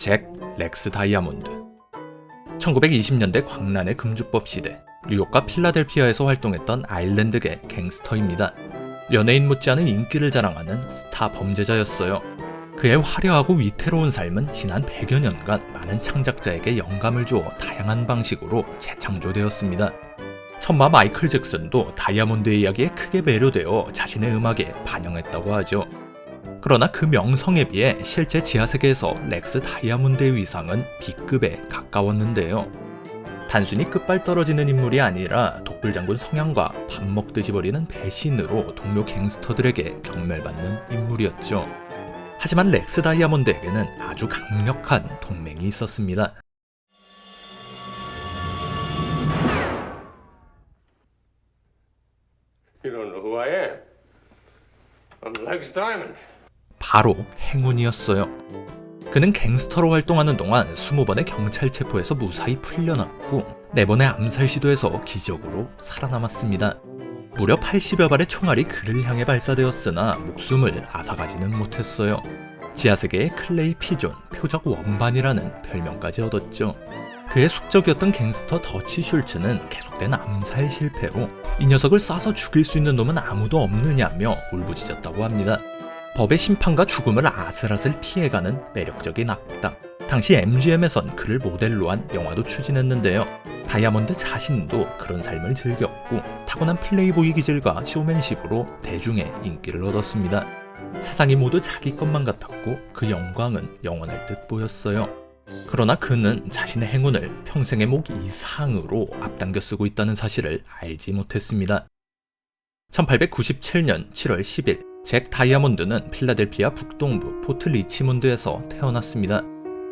잭 렉스 다이아몬드. 1920년대 광란의 금주법 시대, 뉴욕과 필라델피아에서 활동했던 아일랜드계 갱스터입니다. 연예인 못지않은 인기를 자랑하는 스타 범죄자였어요. 그의 화려하고 위태로운 삶은 지난 100여 년간 많은 창작자에게 영감을 주어 다양한 방식으로 재창조되었습니다. 천마 마이클 잭슨도 다이아몬드의 이야기에 크게 매료되어 자신의 음악에 반영했다고 하죠. 그러나 그 명성에 비해 실제 지하세계에서 렉스 다이아몬드의 위상은 B급에 가까웠는데요. 단순히 끝발 떨어지는 인물이 아니라 독불장군 성향과 밥 먹듯이 버리는 배신으로 동료 갱스터들에게 경멸받는 인물이었죠. 하지만 렉스 다이아몬드에게는 아주 강력한 동맹이 있었습니다. You don't know who I am. I'm Lex Diamond. 바로 행운이었어요. 그는 갱스터로 활동하는 동안 20번의 경찰 체포에서 무사히 풀려났고 4번의 암살 시도에서 기적으로 살아남았습니다. 무려 80여 발의 총알이 그를 향해 발사되었으나 목숨을 앗아가지는 못했어요. 지하세계의 클레이 피존, 표적 원반이라는 별명까지 얻었죠. 그의 숙적이었던 갱스터 더치 슐츠는 계속된 암살 실패로 이 녀석을 쏴서 죽일 수 있는 놈은 아무도 없느냐며 울부짖었다고 합니다. 법의 심판과 죽음을 아슬아슬 피해가는 매력적인 악당. 당시 MGM에선 그를 모델로 한 영화도 추진했는데요. 다이아몬드 자신도 그런 삶을 즐겼고 타고난 플레이보이 기질과 쇼맨십으로 대중의 인기를 얻었습니다. 세상이 모두 자기 것만 같았고 그 영광은 영원할 듯 보였어요. 그러나 그는 자신의 행운을 평생의 목 이상으로 앞당겨 쓰고 있다는 사실을 알지 못했습니다. 1897년 7월 10일 잭 다이아몬드는 필라델피아 북동부 포트 리치몬드에서 태어났습니다.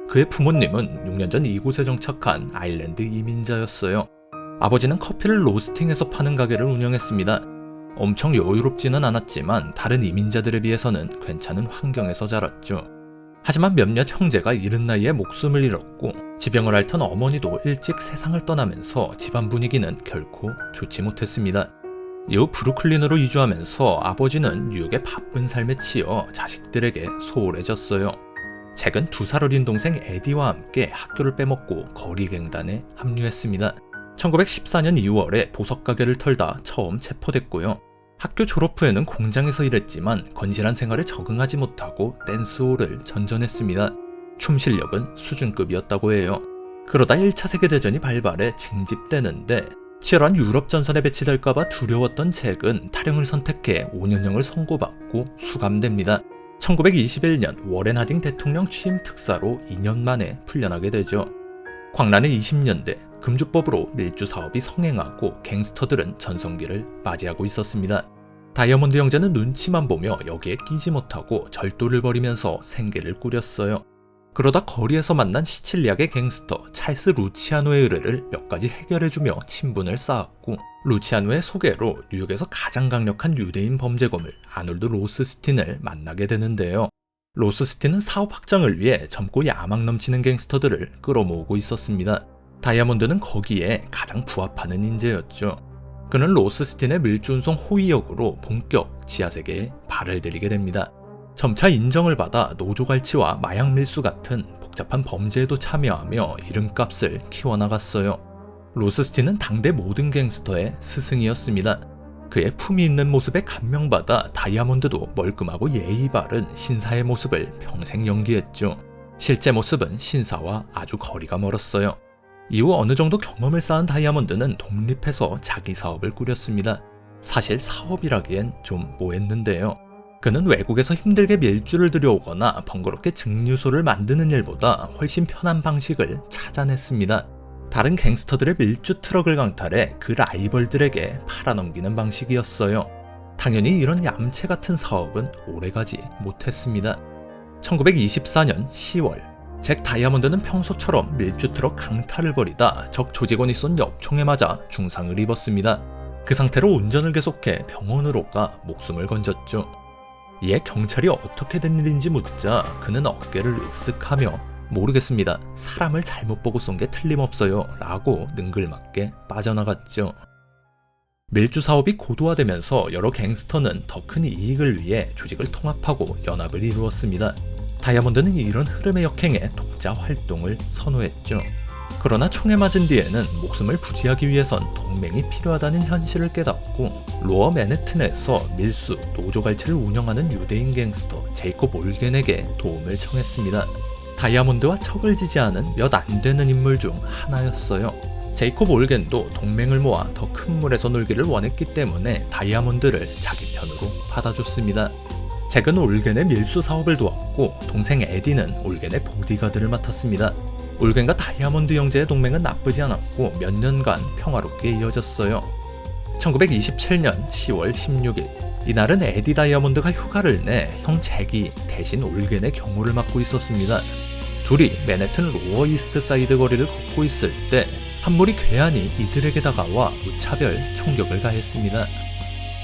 그의 부모님은 6년 전 이곳에 정착한 아일랜드 이민자였어요. 아버지는 커피를 로스팅해서 파는 가게를 운영했습니다. 엄청 여유롭지는 않았지만 다른 이민자들에 비해서는 괜찮은 환경에서 자랐죠. 하지만 몇몇 형제가 이른 나이에 목숨을 잃었고 지병을 앓던 어머니도 일찍 세상을 떠나면서 집안 분위기는 결코 좋지 못했습니다. 이후 브루클린으로 이주하면서 아버지는 뉴욕의 바쁜 삶에 치여 자식들에게 소홀해졌어요. 잭은 2살 어린 동생 에디와 함께 학교를 빼먹고 거리갱단에 합류했습니다. 1914년 2월에 보석가게를 털다 처음 체포됐고요. 학교 졸업 후에는 공장에서 일했지만 건실한 생활에 적응하지 못하고 댄스홀을 전전했습니다. 춤 실력은 수준급이었다고 해요. 그러다 1차 세계대전이 발발해 징집되는데 치열한 유럽 전선에 배치될까봐 두려웠던 잭은 탈영을 선택해 5년형을 선고받고 수감됩니다. 1921년 워렌 하딩 대통령 취임 특사로 2년 만에 풀려나게 되죠. 광란의 20년대 금주법으로 밀주 사업이 성행하고 갱스터들은 전성기를 맞이하고 있었습니다. 다이아몬드 형제는 눈치만 보며 여기에 끼지 못하고 절도를 벌이면서 생계를 꾸렸어요. 그러다 거리에서 만난 시칠리아계 갱스터 찰스 루치아노의 의뢰를 몇 가지 해결해주며 친분을 쌓았고 루치아노의 소개로 뉴욕에서 가장 강력한 유대인 범죄범을 아놀드 로스스틴을 만나게 되는데요. 로스스틴은 사업 확장을 위해 젊고 야망 넘치는 갱스터들을 끌어모으고 있었습니다. 다이아몬드는 거기에 가장 부합하는 인재였죠. 그는 로스스틴의 밀주운송 호위 역으로 본격 지하세계에 발을 들이게 됩니다. 점차 인정을 받아 노조갈취와 마약 밀수 같은 복잡한 범죄에도 참여하며 이름값을 키워나갔어요. 로스스틴은 당대 모든 갱스터의 스승이었습니다. 그의 품위 있는 모습에 감명받아 다이아몬드도 멀끔하고 예의 바른 신사의 모습을 평생 연기했죠. 실제 모습은 신사와 아주 거리가 멀었어요. 이후 어느 정도 경험을 쌓은 다이아몬드는 독립해서 자기 사업을 꾸렸습니다. 사실 사업이라기엔 좀 뭐했는데요. 그는 외국에서 힘들게 밀주를 들여오거나 번거롭게 증류소를 만드는 일보다 훨씬 편한 방식을 찾아냈습니다. 다른 갱스터들의 밀주 트럭을 강탈해 그 라이벌들에게 팔아넘기는 방식이었어요. 당연히 이런 얌체 같은 사업은 오래가지 못했습니다. 1924년 10월 잭 다이아몬드는 평소처럼 밀주 트럭 강탈을 벌이다 적 조직원이 쏜 엽총에 맞아 중상을 입었습니다. 그 상태로 운전을 계속해 병원으로 가 목숨을 건졌죠. 이에 경찰이 어떻게 된 일인지 묻자 그는 어깨를 으쓱하며 모르겠습니다. 사람을 잘못 보고 쏜 게 틀림없어요 라고 능글맞게 빠져나갔죠. 밀주 사업이 고도화되면서 여러 갱스터는 더 큰 이익을 위해 조직을 통합하고 연합을 이루었습니다. 다이아몬드는 이런 흐름의 역행에 독자 활동을 선호했죠. 그러나 총에 맞은 뒤에는 목숨을 부지하기 위해선 동맹이 필요하다는 현실을 깨닫고 로어 맨해튼에서 밀수, 노조갈치를 운영하는 유대인 갱스터 제이콥 올겐에게 도움을 청했습니다. 다이아몬드와 척을 지지하는 몇 안 되는 인물 중 하나였어요. 제이콥 올겐도 동맹을 모아 더 큰 물에서 놀기를 원했기 때문에 다이아몬드를 자기 편으로 받아줬습니다. 잭은 올겐의 밀수 사업을 도왔고 동생 에디는 올겐의 보디가드를 맡았습니다. 올겐과 다이아몬드 형제의 동맹은 나쁘지 않았고 몇 년간 평화롭게 이어졌어요. 1927년 10월 16일 이날은 에디 다이아몬드가 휴가를 내 형 잭이 대신 올겐의 경호를 맡고 있었습니다. 둘이 맨해튼 로어 이스트 사이드 거리를 걷고 있을 때 한 무리 괴한이 이들에게 다가와 무차별 총격을 가했습니다.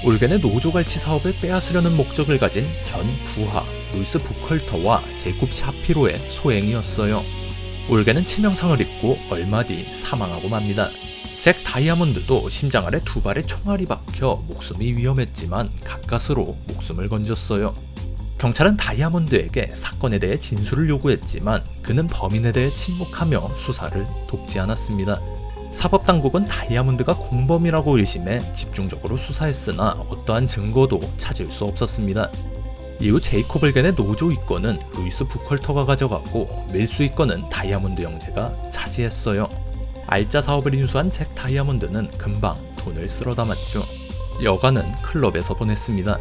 올겐의 노조갈치 사업을 빼앗으려는 목적을 가진 전 부하 루이스 부컬터와 제이콥 샤피로의 소행이었어요. 올겐은 치명상을 입고 얼마 뒤 사망하고 맙니다. 잭 다이아몬드도 심장 아래 두 발의 총알이 박혀 목숨이 위험했지만 가까스로 목숨을 건졌어요. 경찰은 다이아몬드에게 사건에 대해 진술을 요구했지만 그는 범인에 대해 침묵하며 수사를 돕지 않았습니다. 사법당국은 다이아몬드가 공범이라고 의심해 집중적으로 수사했으나 어떠한 증거도 찾을 수 없었습니다. 이후 제이콥 올겐의 노조 이권은 루이스 부컬터가 가져가고 밀수 이권은 다이아몬드 형제가 차지했어요. 알짜 사업을 인수한 잭 다이아몬드는 금방 돈을 쓸어 담았죠. 여가는 클럽에서 보냈습니다.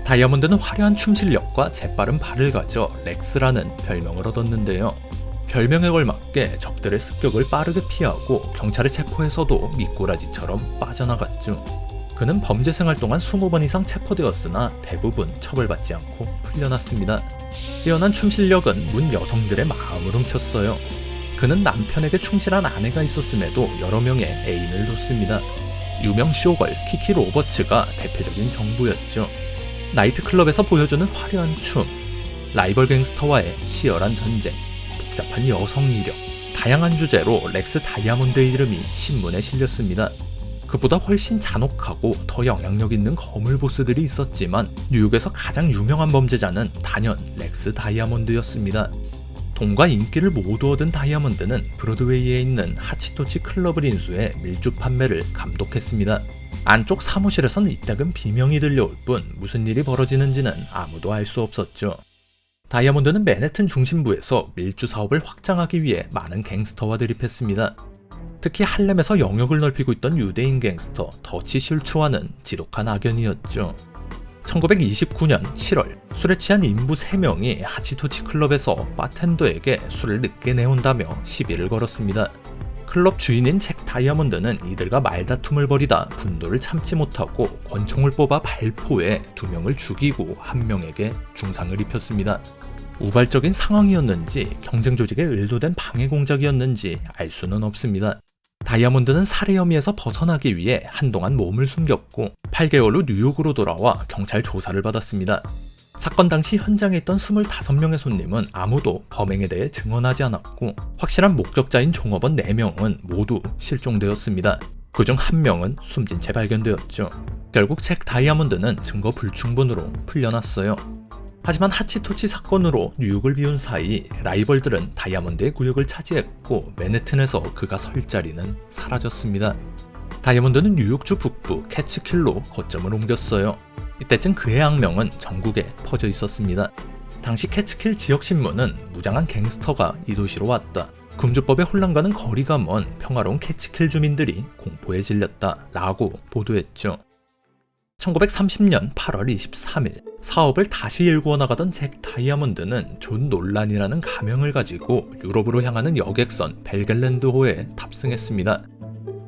다이아몬드는 화려한 춤 실력과 재빠른 발을 가져 렉스라는 별명을 얻었는데요. 별명에 걸맞게 적들의 습격을 빠르게 피하고 경찰의 체포에서도 미꾸라지처럼 빠져나갔죠. 그는 범죄 생활 동안 20번 이상 체포되었으나 대부분 처벌받지 않고 풀려났습니다. 뛰어난 춤 실력은 문 여성들의 마음을 훔쳤어요. 그는 남편에게 충실한 아내가 있었음에도 여러 명의 애인을 뒀습니다. 유명 쇼걸 키키 로버츠가 대표적인 정부였죠. 나이트클럽에서 보여주는 화려한 춤, 라이벌 갱스터와의 치열한 전쟁, 복잡한 여성 미력, 다양한 주제로 렉스 다이아몬드의 이름이 신문에 실렸습니다. 그보다 훨씬 잔혹하고 더 영향력 있는 거물 보스들이 있었지만 뉴욕에서 가장 유명한 범죄자는 단연 렉스 다이아몬드였습니다. 돈과 인기를 모두 얻은 다이아몬드는 브로드웨이에 있는 하치토치 클럽을 인수해 밀주 판매를 감독했습니다. 안쪽 사무실에선 이따금 비명이 들려올 뿐 무슨 일이 벌어지는지는 아무도 알 수 없었죠. 다이아몬드는 맨해튼 중심부에서 밀주 사업을 확장하기 위해 많은 갱스터와 대립했습니다. 특히 할렘에서 영역을 넓히고 있던 유대인 갱스터 더치 슐츠와는 지독한 악연이었죠. 1929년 7월 술에 취한 인부 3명이 하치토치 클럽에서 바텐더에게 술을 늦게 내온다며 시비를 걸었습니다. 클럽 주인인 잭 다이아몬드는 이들과 말다툼을 벌이다 분노를 참지 못하고 권총을 뽑아 발포해 2명을 죽이고 1명에게 중상을 입혔습니다. 우발적인 상황이었는지 경쟁 조직에 의도된 방해 공작이었는지 알 수는 없습니다. 다이아몬드는 살해 혐의에서 벗어나기 위해 한동안 몸을 숨겼고 8개월 후 뉴욕으로 돌아와 경찰 조사를 받았습니다. 사건 당시 현장에 있던 25명의 손님은 아무도 범행에 대해 증언하지 않았고 확실한 목격자인 종업원 4명은 모두 실종되었습니다. 그중 1명은 숨진 채 발견되었죠. 결국 잭 다이아몬드는 증거 불충분으로 풀려났어요. 하지만 하치토치 사건으로 뉴욕을 비운 사이 라이벌들은 다이아몬드의 구역을 차지했고 맨해튼에서 그가 설 자리는 사라졌습니다. 다이아몬드는 뉴욕주 북부 캐츠킬로 거점을 옮겼어요. 이때쯤 그의 악명은 전국에 퍼져 있었습니다. 당시 캐츠킬 지역신문은 무장한 갱스터가 이 도시로 왔다. 금주법의 혼란과는 거리가 먼 평화로운 캐츠킬 주민들이 공포에 질렸다 라고 보도했죠. 1930년 8월 23일 사업을 다시 일구어 나가던 잭 다이아몬드는 존 논란이라는 가명을 가지고 유럽으로 향하는 여객선 벨겔랜드호에 탑승했습니다.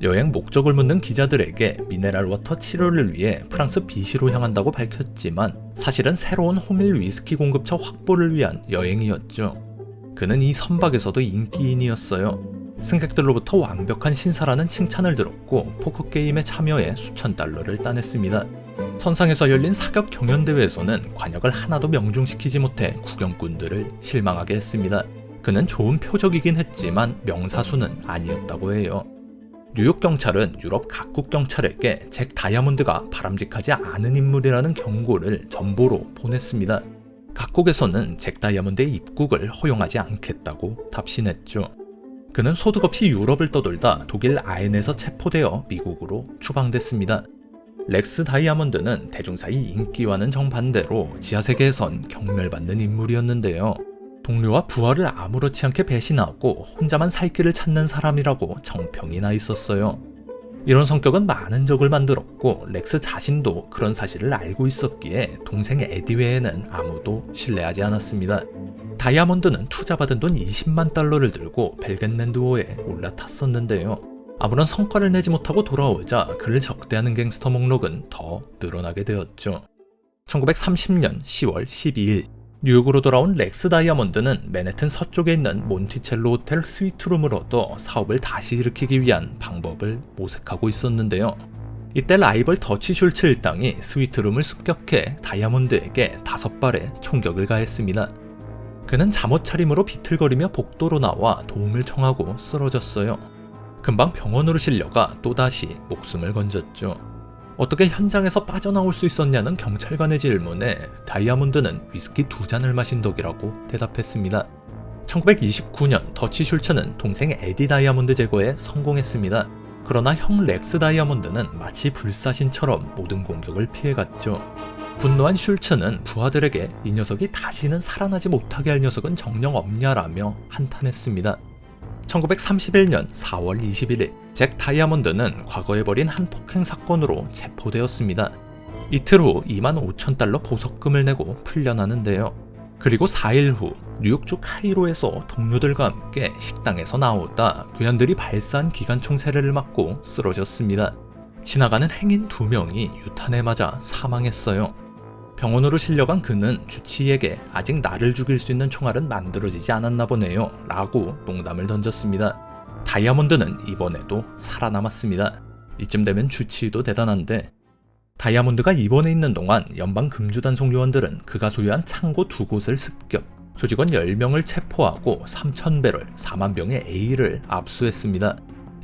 여행 목적을 묻는 기자들에게 미네랄 워터 치료를 위해 프랑스 비시로 향한다고 밝혔지만 사실은 새로운 호밀 위스키 공급처 확보를 위한 여행이었죠. 그는 이 선박에서도 인기인이었어요. 승객들로부터 완벽한 신사라는 칭찬을 들었고 포커게임에 참여해 수천 달러를 따냈습니다. 선상에서 열린 사격 경연대회에서는 관역을 하나도 명중시키지 못해 구경꾼들을 실망하게 했습니다. 그는 좋은 표적이긴 했지만 명사수는 아니었다고 해요. 뉴욕 경찰은 유럽 각국 경찰에게 잭 다이아몬드가 바람직하지 않은 인물이라는 경고를 전보로 보냈습니다. 각국에서는 잭 다이아몬드의 입국을 허용하지 않겠다고 답신했죠. 그는 소득 없이 유럽을 떠돌다 독일 아엔에서 체포되어 미국으로 추방됐습니다. 렉스 다이아몬드는 대중사의 인기와는 정반대로 지하세계에선 경멸받는 인물이었는데요. 동료와 부하를 아무렇지 않게 배신하고 혼자만 살 길을 찾는 사람이라고 정평이 나 있었어요. 이런 성격은 많은 적을 만들었고 렉스 자신도 그런 사실을 알고 있었기에 동생 에디 외에는 아무도 신뢰하지 않았습니다. 다이아몬드는 투자받은 돈 20만 달러를 들고 벨겐랜드호에 올라탔었는데요. 아무런 성과를 내지 못하고 돌아오자 그를 적대하는 갱스터 목록은 더 늘어나게 되었죠. 1930년 10월 12일 뉴욕으로 돌아온 렉스 다이아몬드는 맨해튼 서쪽에 있는 몬티첼로 호텔 스위트룸을 얻어 사업을 다시 일으키기 위한 방법을 모색하고 있었는데요. 이때 라이벌 더치 슐츠 일당이 스위트룸을 습격해 다이아몬드에게 5발의 총격을 가했습니다. 그는 잠옷 차림으로 비틀거리며 복도로 나와 도움을 청하고 쓰러졌어요. 금방 병원으로 실려가 또다시 목숨을 건졌죠. 어떻게 현장에서 빠져나올 수 있었냐는 경찰관의 질문에 다이아몬드는 위스키 2잔을 마신 덕이라고 대답했습니다. 1929년 더치 슐츠는 동생 에디 다이아몬드 제거에 성공했습니다. 그러나 형 렉스 다이아몬드는 마치 불사신처럼 모든 공격을 피해갔죠. 분노한 슐츠는 부하들에게 이 녀석이 다시는 살아나지 못하게 할 녀석은 정녕 없냐라며 한탄했습니다. 1931년 4월 21일 잭 다이아몬드는 과거에 벌인 한 폭행 사건으로 체포되었습니다. 이틀 후 25,000달러 보석금을 내고 풀려나는데요. 그리고 4일 후 뉴욕주 카이로에서 동료들과 함께 식당에서 나오다 괴한들이 발사한 기관총 세례를 맞고 쓰러졌습니다. 지나가는 행인 2명이 유탄에 맞아 사망했어요. 병원으로 실려간 그는 주치의에게 아직 나를 죽일 수 있는 총알은 만들어지지 않았나 보네요 라고 농담을 던졌습니다. 다이아몬드는 이번에도 살아남았습니다. 이쯤 되면 주치의도 대단한데 다이아몬드가 입원해 있는 동안 연방금주단속 요원들은 그가 소유한 창고 2곳을 습격, 조직원 10명을 체포하고 3,000배럴 4만 병의 A를 압수했습니다.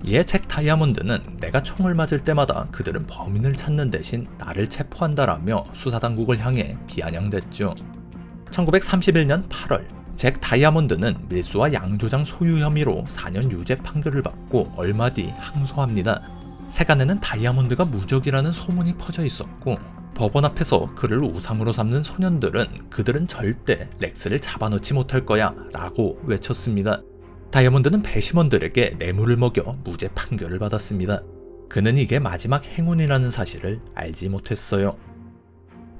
이에 잭 다이아몬드는 내가 총을 맞을 때마다 그들은 범인을 찾는 대신 나를 체포한다라며 수사당국을 향해 비아냥댔죠. 1931년 8월 잭 다이아몬드는 밀수와 양조장 소유 혐의로 4년 유죄 판결을 받고 얼마 뒤 항소합니다. 세간에는 다이아몬드가 무적이라는 소문이 퍼져 있었고 법원 앞에서 그를 우상으로 삼는 소년들은 그들은 절대 렉스를 잡아놓지 못할 거야 라고 외쳤습니다. 다이아몬드는 배심원들에게 뇌물을 먹여 무죄 판결을 받았습니다. 그는 이게 마지막 행운이라는 사실을 알지 못했어요.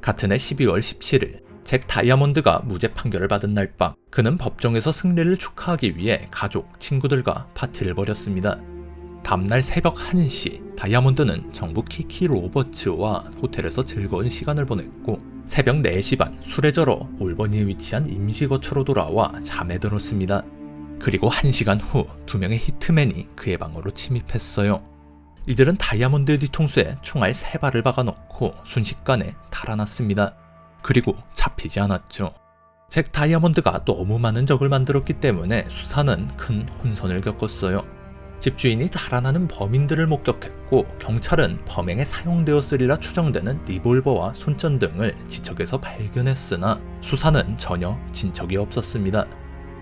같은 해 12월 17일 잭 다이아몬드가 무죄 판결을 받은 날 밤 그는 법정에서 승리를 축하하기 위해 가족, 친구들과 파티를 벌였습니다. 다음날 새벽 1시 다이아몬드는 정부 키키 로버츠와 호텔에서 즐거운 시간을 보냈고 새벽 4시 반 술에 절어 올버니에 위치한 임시거처로 돌아와 잠에 들었습니다. 그리고 1시간 후 2명의 히트맨이 그의 방으로 침입했어요. 이들은 다이아몬드의 뒤통수에 총알 3발을 박아놓고 순식간에 달아났습니다. 그리고 잡히지 않았죠. 잭 다이아몬드가 너무 많은 적을 만들었기 때문에 수사는 큰 혼선을 겪었어요. 집주인이 달아나는 범인들을 목격했고 경찰은 범행에 사용되었으리라 추정되는 리볼버와 손전 등을 지척에서 발견했으나 수사는 전혀 진척이 없었습니다.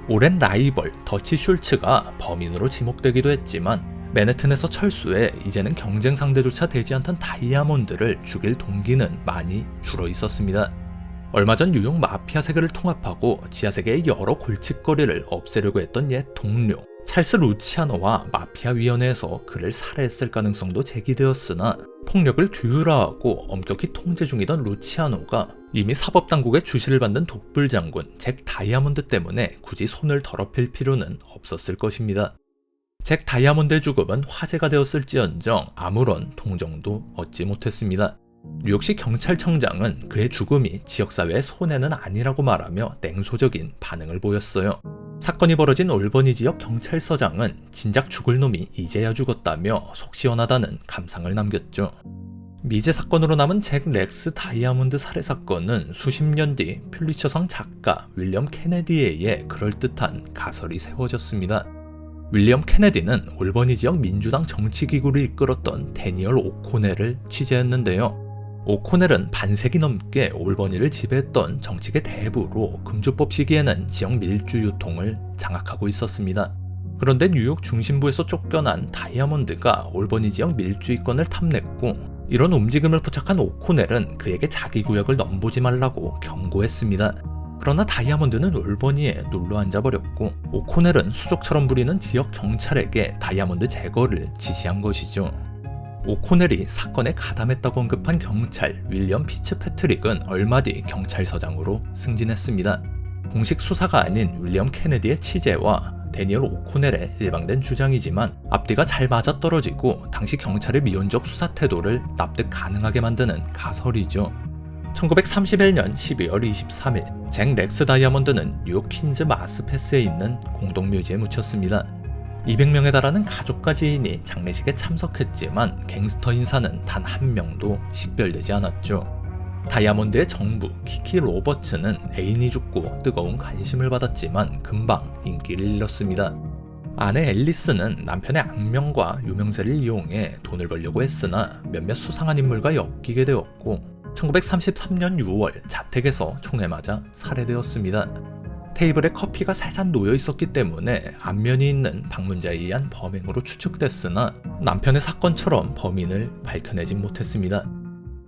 오랜 라이벌 더치 슐츠가 범인으로 지목되기도 했지만 맨해튼에서 철수해 이제는 경쟁 상대조차 되지 않던 다이아몬드를 죽일 동기는 많이 줄어 있었습니다. 얼마 전 뉴욕 마피아 세계를 통합하고 지하세계의 여러 골칫거리를 없애려고 했던 옛 동료 찰스 루치아노와 마피아위원회에서 그를 살해했을 가능성도 제기되었으나 폭력을 규율화하고 엄격히 통제 중이던 루치아노가 이미 사법당국의 주시를 받는 독불장군 잭 다이아몬드 때문에 굳이 손을 더럽힐 필요는 없었을 것입니다. 잭 다이아몬드의 죽음은 화제가 되었을지언정 아무런 동정도 얻지 못했습니다. 뉴욕시 경찰청장은 그의 죽음이 지역사회의 손해는 아니라고 말하며 냉소적인 반응을 보였어요. 사건이 벌어진 올버니 지역 경찰서장은 진작 죽을 놈이 이제야 죽었다며 속 시원하다는 감상을 남겼죠. 미제 사건으로 남은 잭 렉스 다이아몬드 살해 사건은 수십 년 뒤 퓰리처상 작가 윌리엄 케네디에 의해 그럴듯한 가설이 세워졌습니다. 윌리엄 케네디는 올버니 지역 민주당 정치기구를 이끌었던 데니얼 오코넬을 취재했는데요. 오코넬은 반세기 넘게 올버니를 지배했던 정치계 대부로 금주법 시기에는 지역 밀주 유통을 장악하고 있었습니다. 그런데 뉴욕 중심부에서 쫓겨난 다이아몬드가 올버니 지역 밀주이권을 탐냈고, 이런 움직임을 포착한 오코넬은 그에게 자기 구역을 넘보지 말라고 경고했습니다. 그러나 다이아몬드는 올버니에 눌러 앉아버렸고, 오코넬은 수족처럼 부리는 지역 경찰에게 다이아몬드 제거를 지시한 것이죠. 오코넬이 사건에 가담했다고 언급한 경찰 윌리엄 피츠패트릭은 얼마 뒤 경찰서장으로 승진했습니다. 공식 수사가 아닌 윌리엄 케네디의 취재와 데니얼 오코넬의 일방된 주장이지만 앞뒤가 잘 맞아떨어지고 당시 경찰의 미온적 수사 태도를 납득 가능하게 만드는 가설이죠. 1931년 12월 23일 잭 렉스 다이아몬드는 뉴욕 퀸즈 마스패스에 있는 공동묘지에 묻혔습니다. 200명에 달하는 가족과 지인이 장례식에 참석했지만 갱스터 인사는 단 한 명도 식별되지 않았죠. 다이아몬드의 정부 키키 로버츠는 애인이 죽고 뜨거운 관심을 받았지만 금방 인기를 잃었습니다. 아내 앨리스는 남편의 악명과 유명세를 이용해 돈을 벌려고 했으나 몇몇 수상한 인물과 엮이게 되었고 1933년 6월 자택에서 총에 맞아 살해되었습니다. 테이블에 커피가 3잔 놓여 있었기 때문에 안면이 있는 방문자에 의한 범행으로 추측됐으나 남편의 사건처럼 범인을 밝혀내진 못했습니다.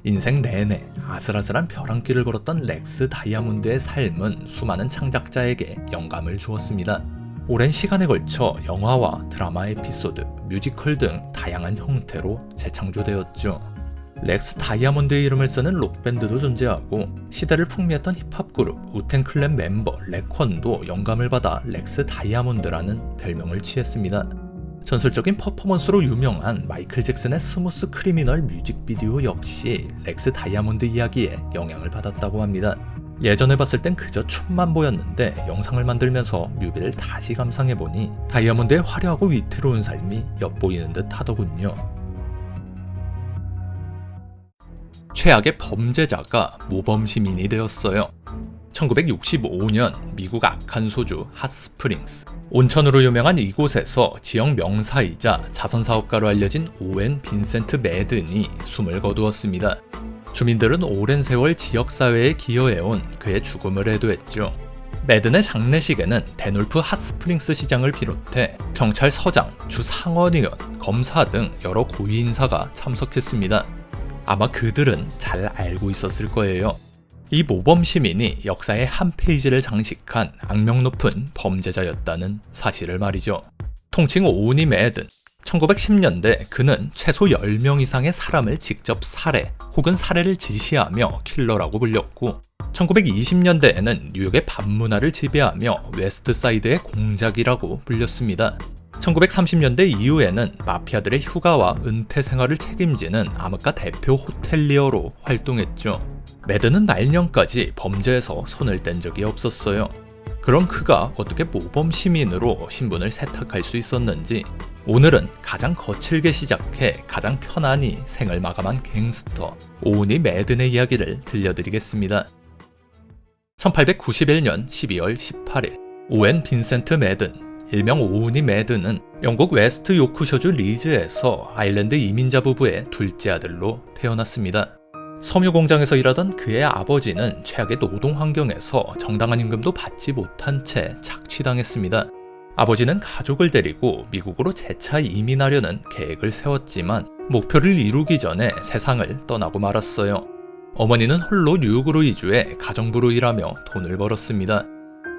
인생 내내 아슬아슬한 벼랑길을 걸었던 렉스 다이아몬드의 삶은 수많은 창작자에게 영감을 주었습니다. 오랜 시간에 걸쳐 영화와 드라마 에피소드, 뮤지컬 등 다양한 형태로 재창조되었죠. 렉스 다이아몬드의 이름을 쓰는 록밴드도 존재하고 시대를 풍미했던 힙합 그룹 우텐클랩 멤버 레콘도 영감을 받아 렉스 다이아몬드라는 별명을 취했습니다. 전설적인 퍼포먼스로 유명한 마이클 잭슨의 스무스 크리미널 뮤직비디오 역시 렉스 다이아몬드 이야기에 영향을 받았다고 합니다. 예전에 봤을 땐 그저 춤만 보였는데 영상을 만들면서 뮤비를 다시 감상해보니 다이아몬드의 화려하고 위태로운 삶이 엿보이는 듯 하더군요. 최악의 범죄자가 모범시민이 되었어요. 1965년 미국 아칸소주 핫스프링스. 온천으로 유명한 이곳에서 지역 명사이자 자선사업가로 알려진 오웬 빈센트 매든이 숨을 거두었습니다. 주민들은 오랜 세월 지역사회에 기여해온 그의 죽음을 애도했죠. 매든의 장례식에는 데놀프 핫스프링스 시장을 비롯해 경찰서장, 주상원의원, 검사 등 여러 고위 인사가 참석했습니다. 아마 그들은 잘 알고 있었을 거예요. 이 모범 시민이 역사의 한 페이지를 장식한 악명 높은 범죄자였다는 사실을 말이죠. 통칭 오니 매든. 1910년대 그는 최소 10명 이상의 사람을 직접 살해 혹은 살해를 지시하며 킬러라고 불렸고 1920년대에는 뉴욕의 밤문화를 지배하며 웨스트사이드의 공작이라고 불렸습니다. 1930년대 이후에는 마피아들의 휴가와 은퇴 생활을 책임지는 암흑가 대표 호텔리어로 활동했죠. 매든은 말년까지 범죄에서 손을 뗀 적이 없었어요. 그럼 그가 어떻게 모범 시민으로 신분을 세탁할 수 있었는지 오늘은 가장 거칠게 시작해 가장 편안히 생을 마감한 갱스터 오니 매든의 이야기를 들려드리겠습니다. 1891년 12월 18일 오웬 빈센트 매든 일명 오니 매든은 영국 웨스트 요크셔주 리즈에서 아일랜드 이민자 부부의 둘째 아들로 태어났습니다. 섬유 공장에서 일하던 그의 아버지는 최악의 노동 환경에서 정당한 임금도 받지 못한 채 착취당했습니다. 아버지는 가족을 데리고 미국으로 재차 이민하려는 계획을 세웠지만 목표를 이루기 전에 세상을 떠나고 말았어요. 어머니는 홀로 뉴욕으로 이주해 가정부로 일하며 돈을 벌었습니다.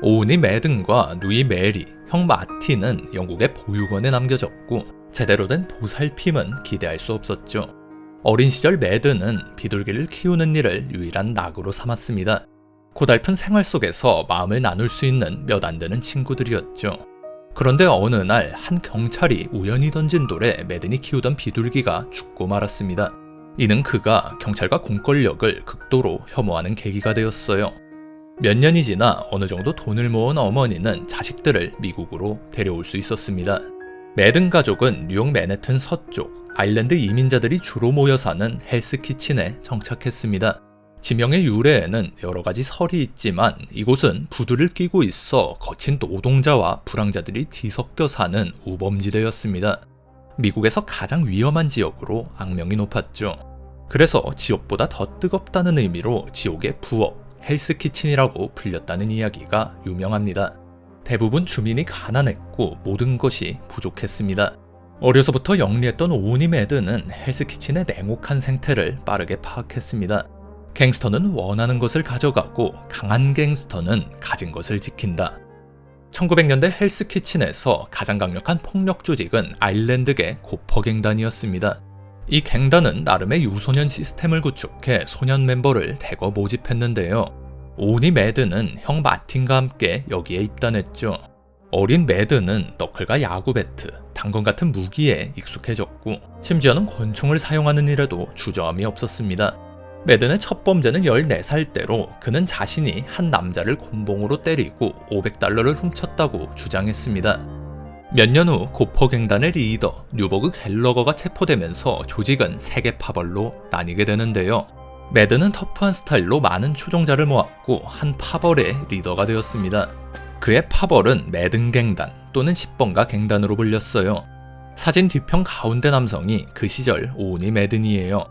오니 매든과 누이 메리, 형 마틴은 영국의 보육원에 남겨졌고 제대로 된 보살핌은 기대할 수 없었죠. 어린 시절 매든은 비둘기를 키우는 일을 유일한 낙으로 삼았습니다. 고달픈 생활 속에서 마음을 나눌 수 있는 몇 안 되는 친구들이었죠. 그런데 어느 날 한 경찰이 우연히 던진 돌에 매든이 키우던 비둘기가 죽고 말았습니다. 이는 그가 경찰과 공권력을 극도로 혐오하는 계기가 되었어요. 몇 년이 지나 어느 정도 돈을 모은 어머니는 자식들을 미국으로 데려올 수 있었습니다. 매든 가족은 뉴욕 맨해튼 서쪽 아일랜드 이민자들이 주로 모여 사는 헬스키친에 정착했습니다. 지명의 유래에는 여러 가지 설이 있지만 이곳은 부두를 끼고 있어 거친 노동자와 불황자들이 뒤섞여 사는 우범지대였습니다. 미국에서 가장 위험한 지역으로 악명이 높았죠. 그래서 지옥보다 더 뜨겁다는 의미로 지옥의 부엌, 헬스키친이라고 불렸다는 이야기가 유명합니다. 대부분 주민이 가난했고 모든 것이 부족했습니다. 어려서부터 영리했던 오니 매드는 헬스키친의 냉혹한 생태를 빠르게 파악했습니다. 갱스터는 원하는 것을 가져가고 강한 갱스터는 가진 것을 지킨다. 1900년대 헬스키친에서 가장 강력한 폭력 조직은 아일랜드계 고퍼갱단이었습니다. 이 갱단은 나름의 유소년 시스템을 구축해 소년 멤버를 대거 모집했는데요. 오니 매드는 형 마틴과 함께 여기에 입단했죠. 어린 매드는 너클과 야구 배트, 당근 같은 무기에 익숙해졌고 심지어는 권총을 사용하는 일에도 주저함이 없었습니다. 매든의 첫 범죄는 14살 때로 그는 자신이 한 남자를 곤봉으로 때리고 $500를 훔쳤다고 주장했습니다. 몇 년 후 고퍼갱단의 리더 뉴버그 갤러거가 체포되면서 조직은 세계 파벌로 나뉘게 되는데요. 매든은 터프한 스타일로 많은 추종자를 모았고 한 파벌의 리더가 되었습니다. 그의 파벌은 매든갱단 또는 10번가 갱단으로 불렸어요. 사진 뒤편 가운데 남성이 그 시절 오니 매든이에요.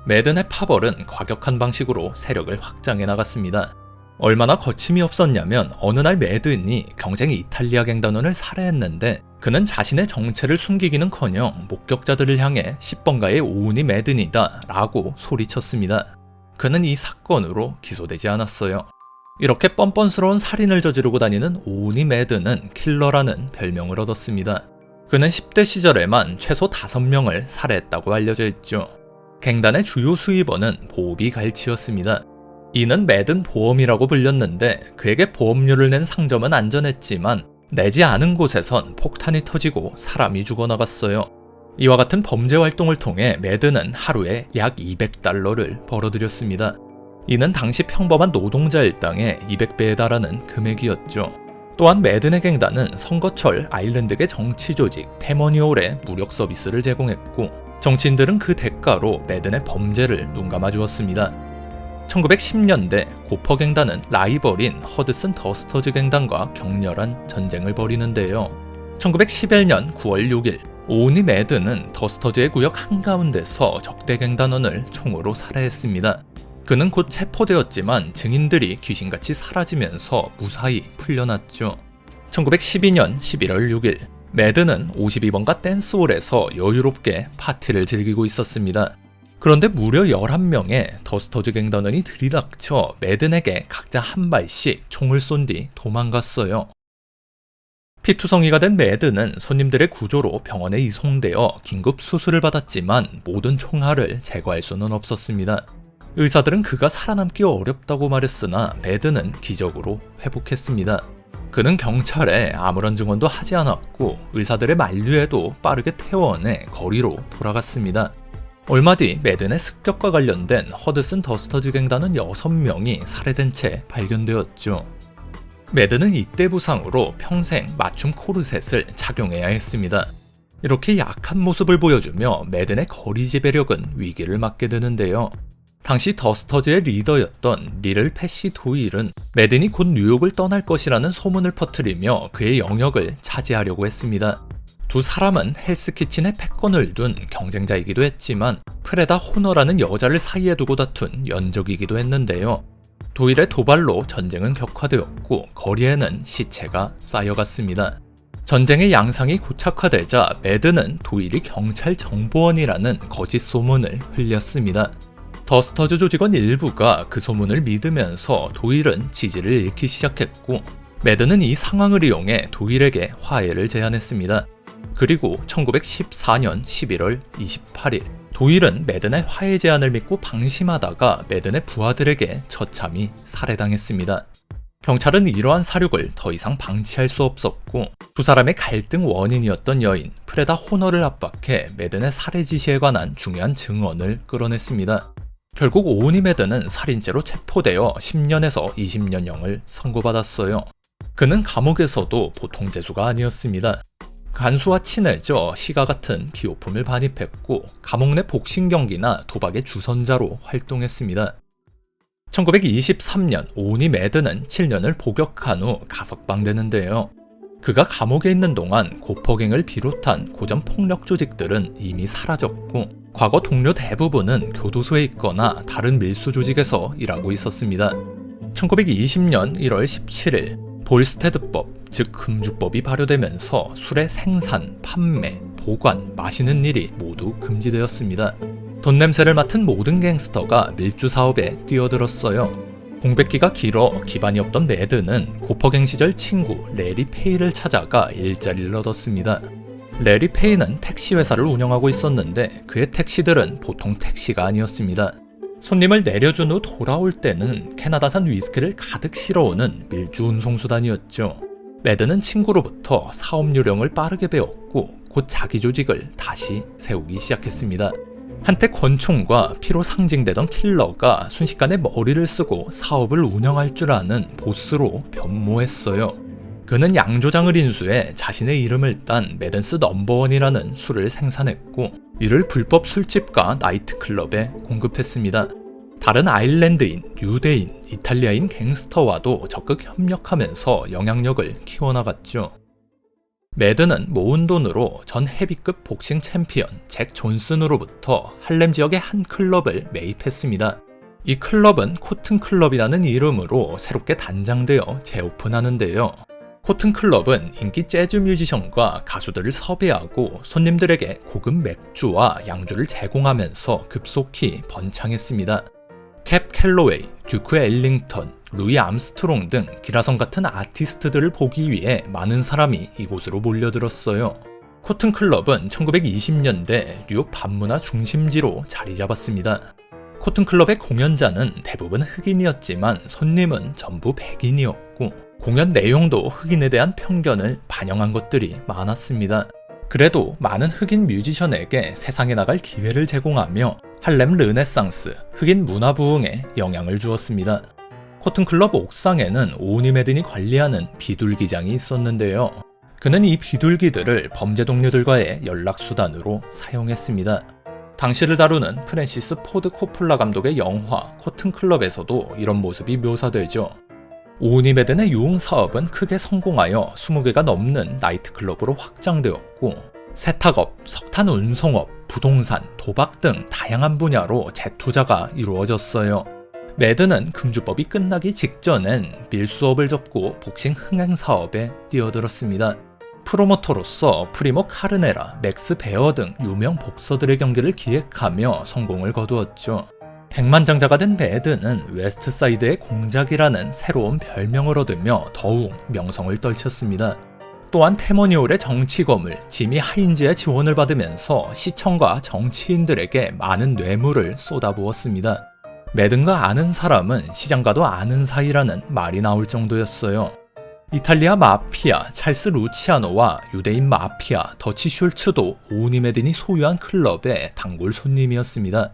매든의 파벌은 과격한 방식으로 세력을 확장해 나갔습니다. 얼마나 거침이 없었냐면 어느 날 매든이 경쟁 이탈리아 갱단원을 살해했는데 그는 자신의 정체를 숨기기는커녕 목격자들을 향해 10번가의 오니 매든이다 라고 소리쳤습니다. 그는 이 사건으로 기소되지 않았어요. 이렇게 뻔뻔스러운 살인을 저지르고 다니는 오니 매든은 킬러라는 별명을 얻었습니다. 그는 10대 시절에만 최소 5명을 살해했다고 알려져 있죠. 갱단의 주요 수입원은 보비 갈치였습니다. 이는 매든 보험이라고 불렸는데 그에게 보험료를 낸 상점은 안전했지만 내지 않은 곳에선 폭탄이 터지고 사람이 죽어나갔어요. 이와 같은 범죄 활동을 통해 매든은 하루에 약 $200를 벌어들였습니다. 이는 당시 평범한 노동자 일당의 200배에 달하는 금액이었죠. 또한 매든의 갱단은 선거철 아일랜드계 정치 조직 테머니올에 무력 서비스를 제공했고 정치인들은 그 대가로 매든의 범죄를 눈감아 주었습니다. 1910년대 고퍼갱단은 라이벌인 허드슨 더스터즈 갱단과 격렬한 전쟁을 벌이는데요. 1911년 9월 6일 오니 매든은 더스터즈의 구역 한가운데서 적대 갱단원을 총으로 살해했습니다. 그는 곧 체포되었지만 증인들이 귀신같이 사라지면서 무사히 풀려났죠. 1912년 11월 6일 매든은 52번가 댄스홀에서 여유롭게 파티를 즐기고 있었습니다. 그런데 무려 11명의 더스터즈 갱단원이 들이닥쳐 매든에게 각자 한 발씩 총을 쏜 뒤 도망갔어요. 피투성이가 된 매든은 손님들의 구조로 병원에 이송되어 긴급 수술을 받았지만 모든 총알을 제거할 수는 없었습니다. 의사들은 그가 살아남기 어렵다고 말했으나 매든은 기적으로 회복했습니다. 그는 경찰에 아무런 증언도 하지 않았고 의사들의 만류에도 빠르게 퇴원해 거리로 돌아갔습니다. 얼마 뒤 매든의 습격과 관련된 허드슨 더스터즈 갱단은 6명이 살해된 채 발견되었죠. 매든은 이때 부상으로 평생 맞춤 코르셋을 착용해야 했습니다. 이렇게 약한 모습을 보여주며 매든의 거리 지배력은 위기를 맞게 되는데요. 당시 더스터즈의 리더였던 리를 패시 도일은 매든이 곧 뉴욕을 떠날 것이라는 소문을 퍼뜨리며 그의 영역을 차지하려고 했습니다. 두 사람은 헬스키친에 패권을 둔 경쟁자이기도 했지만 프레다 호너라는 여자를 사이에 두고 다툰 연적이기도 했는데요. 도일의 도발로 전쟁은 격화되었고 거리에는 시체가 쌓여갔습니다. 전쟁의 양상이 고착화되자 매든은 도일이 경찰 정보원이라는 거짓 소문을 흘렸습니다. 더스터즈 조직원 일부가 그 소문을 믿으면서 도일은 지지를 잃기 시작했고 매든은 이 상황을 이용해 도일에게 화해를 제안했습니다. 그리고 1914년 11월 28일 도일은 매든의 화해 제안을 믿고 방심하다가 매든의 부하들에게 처참히 살해당했습니다. 경찰은 이러한 사륙을 더 이상 방치할 수 없었고 두 사람의 갈등 원인이었던 여인 프레다 호너를 압박해 매든의 살해 지시에 관한 중요한 증언을 끌어냈습니다. 결국 오니 매든은 살인죄로 체포되어 10년에서 20년형을 선고받았어요. 그는 감옥에서도 보통 재수가 아니었습니다. 간수와 친해져 시가 같은 기호품을 반입했고 감옥 내 복싱 경기나 도박의 주선자로 활동했습니다. 1923년 오니 매든은 7년을 복역한 후 가석방되는데요. 그가 감옥에 있는 동안 고퍼갱을 비롯한 고전 폭력 조직들은 이미 사라졌고 과거 동료 대부분은 교도소에 있거나 다른 밀수 조직에서 일하고 있었습니다. 1920년 1월 17일 볼스테드법, 즉 금주법이 발효되면서 술의 생산, 판매, 보관, 마시는 일이 모두 금지되었습니다. 돈 냄새를 맡은 모든 갱스터가 밀주 사업에 뛰어들었어요. 공백기가 길어 기반이 없던 매드는 고퍼갱 시절 친구 레리 페이를 찾아가 일자리를 얻었습니다. 레리 페이는 택시 회사를 운영하고 있었는데 그의 택시들은 보통 택시가 아니었습니다. 손님을 내려준 후 돌아올 때는 캐나다산 위스키를 가득 실어오는 밀주 운송수단이었죠. 매드는 친구로부터 사업 요령을 빠르게 배웠고 곧 자기 조직을 다시 세우기 시작했습니다. 한때 권총과 피로 상징되던 킬러가 순식간에 머리를 쓰고 사업을 운영할 줄 아는 보스로 변모했어요. 그는 양조장을 인수해 자신의 이름을 딴 매든스 넘버원이라는 술을 생산했고 이를 불법 술집과 나이트클럽에 공급했습니다. 다른 아일랜드인, 유대인, 이탈리아인 갱스터와도 적극 협력하면서 영향력을 키워나갔죠. 매드는 모은 돈으로 전 헤비급 복싱 챔피언 잭 존슨으로부터 할렘 지역의 한 클럽을 매입했습니다. 이 클럽은 코튼 클럽이라는 이름으로 새롭게 단장되어 재오픈하는데요. 코튼 클럽은 인기 재즈 뮤지션과 가수들을 섭외하고 손님들에게 고급 맥주와 양주를 제공하면서 급속히 번창했습니다. 캡 캘로웨이, 듀크 엘링턴, 루이 암스트롱 등 기라성 같은 아티스트들을 보기 위해 많은 사람이 이곳으로 몰려들었어요. 코튼 클럽은 1920년대 뉴욕 밤문화 중심지로 자리 잡았습니다. 코튼 클럽의 공연자는 대부분 흑인이었지만 손님은 전부 백인이었고 공연 내용도 흑인에 대한 편견을 반영한 것들이 많았습니다. 그래도 많은 흑인 뮤지션에게 세상에 나갈 기회를 제공하며 할렘 르네상스, 흑인 문화 부흥에 영향을 주었습니다. 코튼클럽 옥상에는 오니 매든이 관리하는 비둘기장이 있었는데요. 그는 이 비둘기들을 범죄 동료들과의 연락수단으로 사용했습니다. 당시를 다루는 프랜시스 포드 코폴라 감독의 영화 코튼클럽에서도 이런 모습이 묘사되죠. 오니 매든의 유흥 사업은 크게 성공하여 20개가 넘는 나이트클럽으로 확장되었고 세탁업, 석탄 운송업, 부동산, 도박 등 다양한 분야로 재투자가 이루어졌어요. 매드는 금주법이 끝나기 직전엔 밀수업을 접고 복싱 흥행 사업에 뛰어들었습니다. 프로모터로서 프리모 카르네라, 맥스 베어 등 유명 복서들의 경기를 기획하며 성공을 거두었죠. 백만장자가 된 매드는 웨스트사이드의 공작이라는 새로운 별명을 얻으며 더욱 명성을 떨쳤습니다. 또한 테머니올의 정치검을 지미 하인즈의 지원을 받으면서 시청과 정치인들에게 많은 뇌물을 쏟아부었습니다. 매든과 아는 사람은 시장과도 아는 사이라는 말이 나올 정도였어요. 이탈리아 마피아 찰스 루치아노와 유대인 마피아 더치 슐츠도 오니 매든이 소유한 클럽의 단골 손님이었습니다.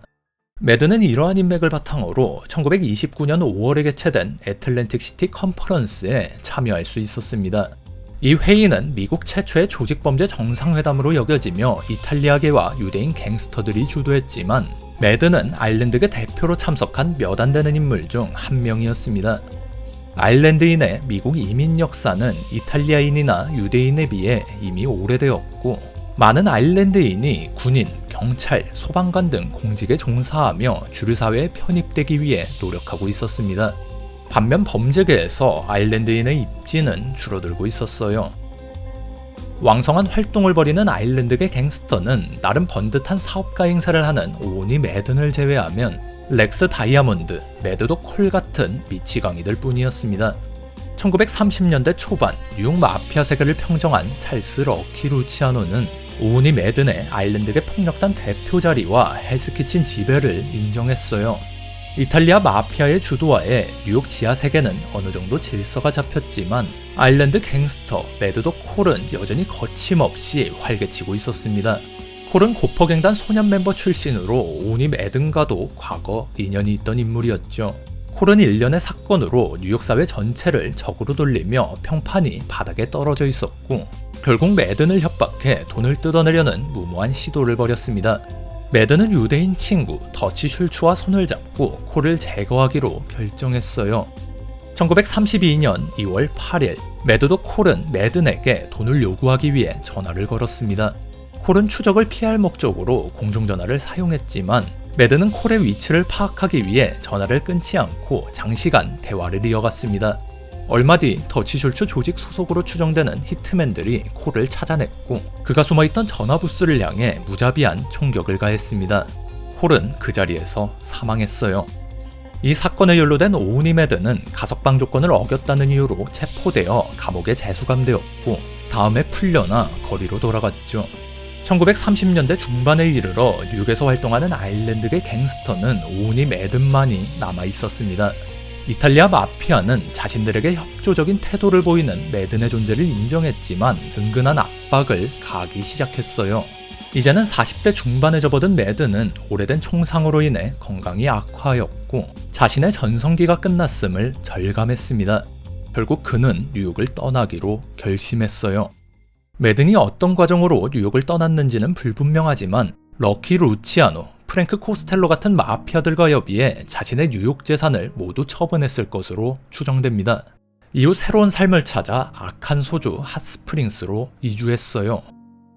매든은 이러한 인맥을 바탕으로 1929년 5월에 개최된 애틀랜틱 시티 컨퍼런스에 참여할 수 있었습니다. 이 회의는 미국 최초의 조직범죄 정상회담으로 여겨지며 이탈리아계와 유대인 갱스터들이 주도했지만 매든은 아일랜드계 대표로 참석한 몇 안 되는 인물 중 한 명이었습니다. 아일랜드인의 미국 이민 역사는 이탈리아인이나 유대인에 비해 이미 오래되었고 많은 아일랜드인이 군인, 경찰, 소방관 등 공직에 종사하며 주류 사회에 편입되기 위해 노력하고 있었습니다. 반면 범죄계에서 아일랜드인의 입지는 줄어들고 있었어요. 왕성한 활동을 벌이는 아일랜드계 갱스터는 나름 번듯한 사업가 행사를 하는 오니 매든을 제외하면 렉스 다이아몬드, 매드도 콜 같은 미치광이들 뿐이었습니다. 1930년대 초반 뉴욕 마피아 세계를 평정한 찰스 럭키 루치아노는 오니 매든의 아일랜드계 폭력단 대표 자리와 헬스키친 지배를 인정했어요. 이탈리아 마피아의 주도하에 뉴욕 지하 세계는 어느 정도 질서가 잡혔지만 아일랜드 갱스터 매드도 콜은 여전히 거침없이 활개치고 있었습니다. 콜은 고퍼갱단 소년 멤버 출신으로 오니 매든과도 과거 인연이 있던 인물이었죠. 콜은 일련의 사건으로 뉴욕 사회 전체를 적으로 돌리며 평판이 바닥에 떨어져 있었고 결국 매든을 협박해 돈을 뜯어내려는 무모한 시도를 벌였습니다. 매든은 유대인 친구 더치 슐츠와 손을 잡고 콜을 제거하기로 결정했어요. 1932년 2월 8일 매드도 콜은 매든에게 돈을 요구하기 위해 전화를 걸었습니다. 콜은 추적을 피할 목적으로 공중전화를 사용했지만 매든은 콜의 위치를 파악하기 위해 전화를 끊지 않고 장시간 대화를 이어갔습니다. 얼마 뒤 더치숄츠 조직 소속으로 추정되는 히트맨들이 콜을 찾아냈고 그가 숨어있던 전화부스를 향해 무자비한 총격을 가했습니다. 콜은 그 자리에서 사망했어요. 이 사건에 연루된 오우니 매든은 가석방 조건을 어겼다는 이유로 체포되어 감옥에 재수감되었고 다음에 풀려나 거리로 돌아갔죠. 1930년대 중반에 이르러 뉴욕에서 활동하는 아일랜드계 갱스터는 오우니 매든만이 남아있었습니다. 이탈리아 마피아는 자신들에게 협조적인 태도를 보이는 매든의 존재를 인정했지만 은근한 압박을 가하기 시작했어요. 이제는 40대 중반에 접어든 매든은 오래된 총상으로 인해 건강이 악화하였고 자신의 전성기가 끝났음을 절감했습니다. 결국 그는 뉴욕을 떠나기로 결심했어요. 매든이 어떤 과정으로 뉴욕을 떠났는지는 불분명하지만 럭키 루치아노, 프랭크 코스텔로 같은 마피아들과 협의해 자신의 뉴욕 재산을 모두 처분했을 것으로 추정됩니다. 이후 새로운 삶을 찾아 아칸소주 핫스프링스로 이주했어요.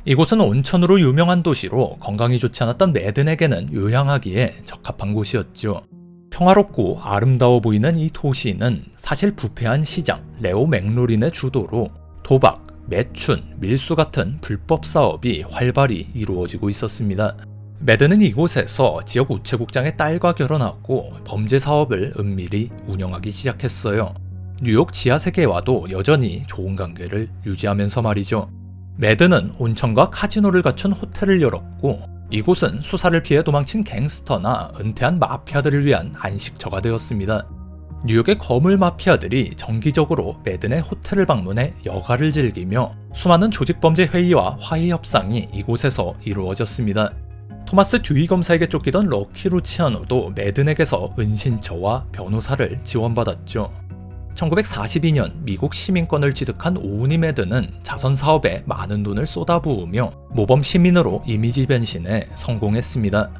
이곳은 온천으로 유명한 도시로 건강이 좋지 않았던 매든에게는 요양하기에 적합한 곳이었죠. 평화롭고 아름다워 보이는 이 도시는 사실 부패한 시장 레오 맥로린의 주도로 도박, 매춘, 밀수 같은 불법 사업이 활발히 이루어지고 있었습니다. 매든은 이곳에서 지역 우체국장의 딸과 결혼하고 범죄 사업을 은밀히 운영하기 시작했어요. 뉴욕 지하세계와도 여전히 좋은 관계를 유지하면서 말이죠. 매든은 온천과 카지노를 갖춘 호텔을 열었고 이곳은 수사를 피해 도망친 갱스터나 은퇴한 마피아들을 위한 안식처가 되었습니다. 뉴욕의 거물 마피아들이 정기적으로 매든의 호텔을 방문해 여가를 즐기며 수많은 조직범죄 회의와 화해 협상이 이곳에서 이루어졌습니다. 토마스 듀이 검사에게 쫓기던 럭키 루치아노도 매든에게서 은신처와 변호사를 지원받았죠. 1942년 미국 시민권을 취득한 오우니 매든은 자선 사업에 많은 돈을 쏟아부으며 모범 시민으로 이미지 변신에 성공했습니다.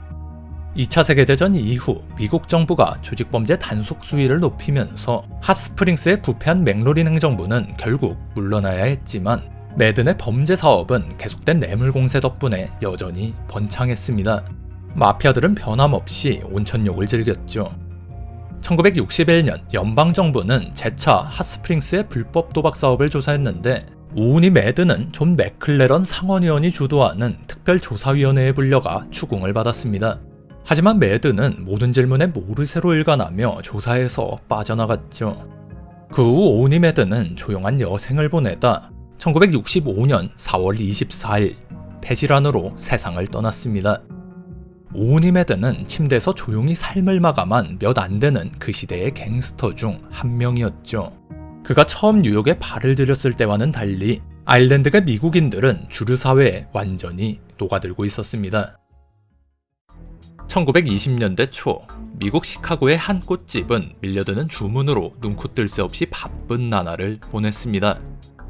2차 세계대전 이후 미국 정부가 조직범죄 단속 수위를 높이면서 핫스프링스의 부패한 맥로린 행정부는 결국 물러나야 했지만 매든의 범죄 사업은 계속된 뇌물 공세 덕분에 여전히 번창했습니다. 마피아들은 변함없이 온천욕을 즐겼죠. 1961년 연방정부는 재차 핫스프링스의 불법 도박 사업을 조사했는데 오우니 매든은 존 맥클레런 상원의원이 주도하는 특별조사위원회에 불려가 추궁을 받았습니다. 하지만 매든은 모든 질문에 모르쇠로 일관하며 조사에서 빠져나갔죠. 그 후 오우니 매든은 조용한 여생을 보내다 1965년 4월 24일 폐질환으로 세상을 떠났습니다. 오우니 매든은 침대에서 조용히 삶을 마감한 몇 안 되는 그 시대의 갱스터 중 한 명이었죠. 그가 처음 뉴욕에 발을 들였을 때와는 달리 아일랜드계 미국인들은 주류 사회에 완전히 녹아들고 있었습니다. 1920년대 초 미국 시카고의 한 꽃집은 밀려드는 주문으로 눈코 뜰 새 없이 바쁜 나날을 보냈습니다.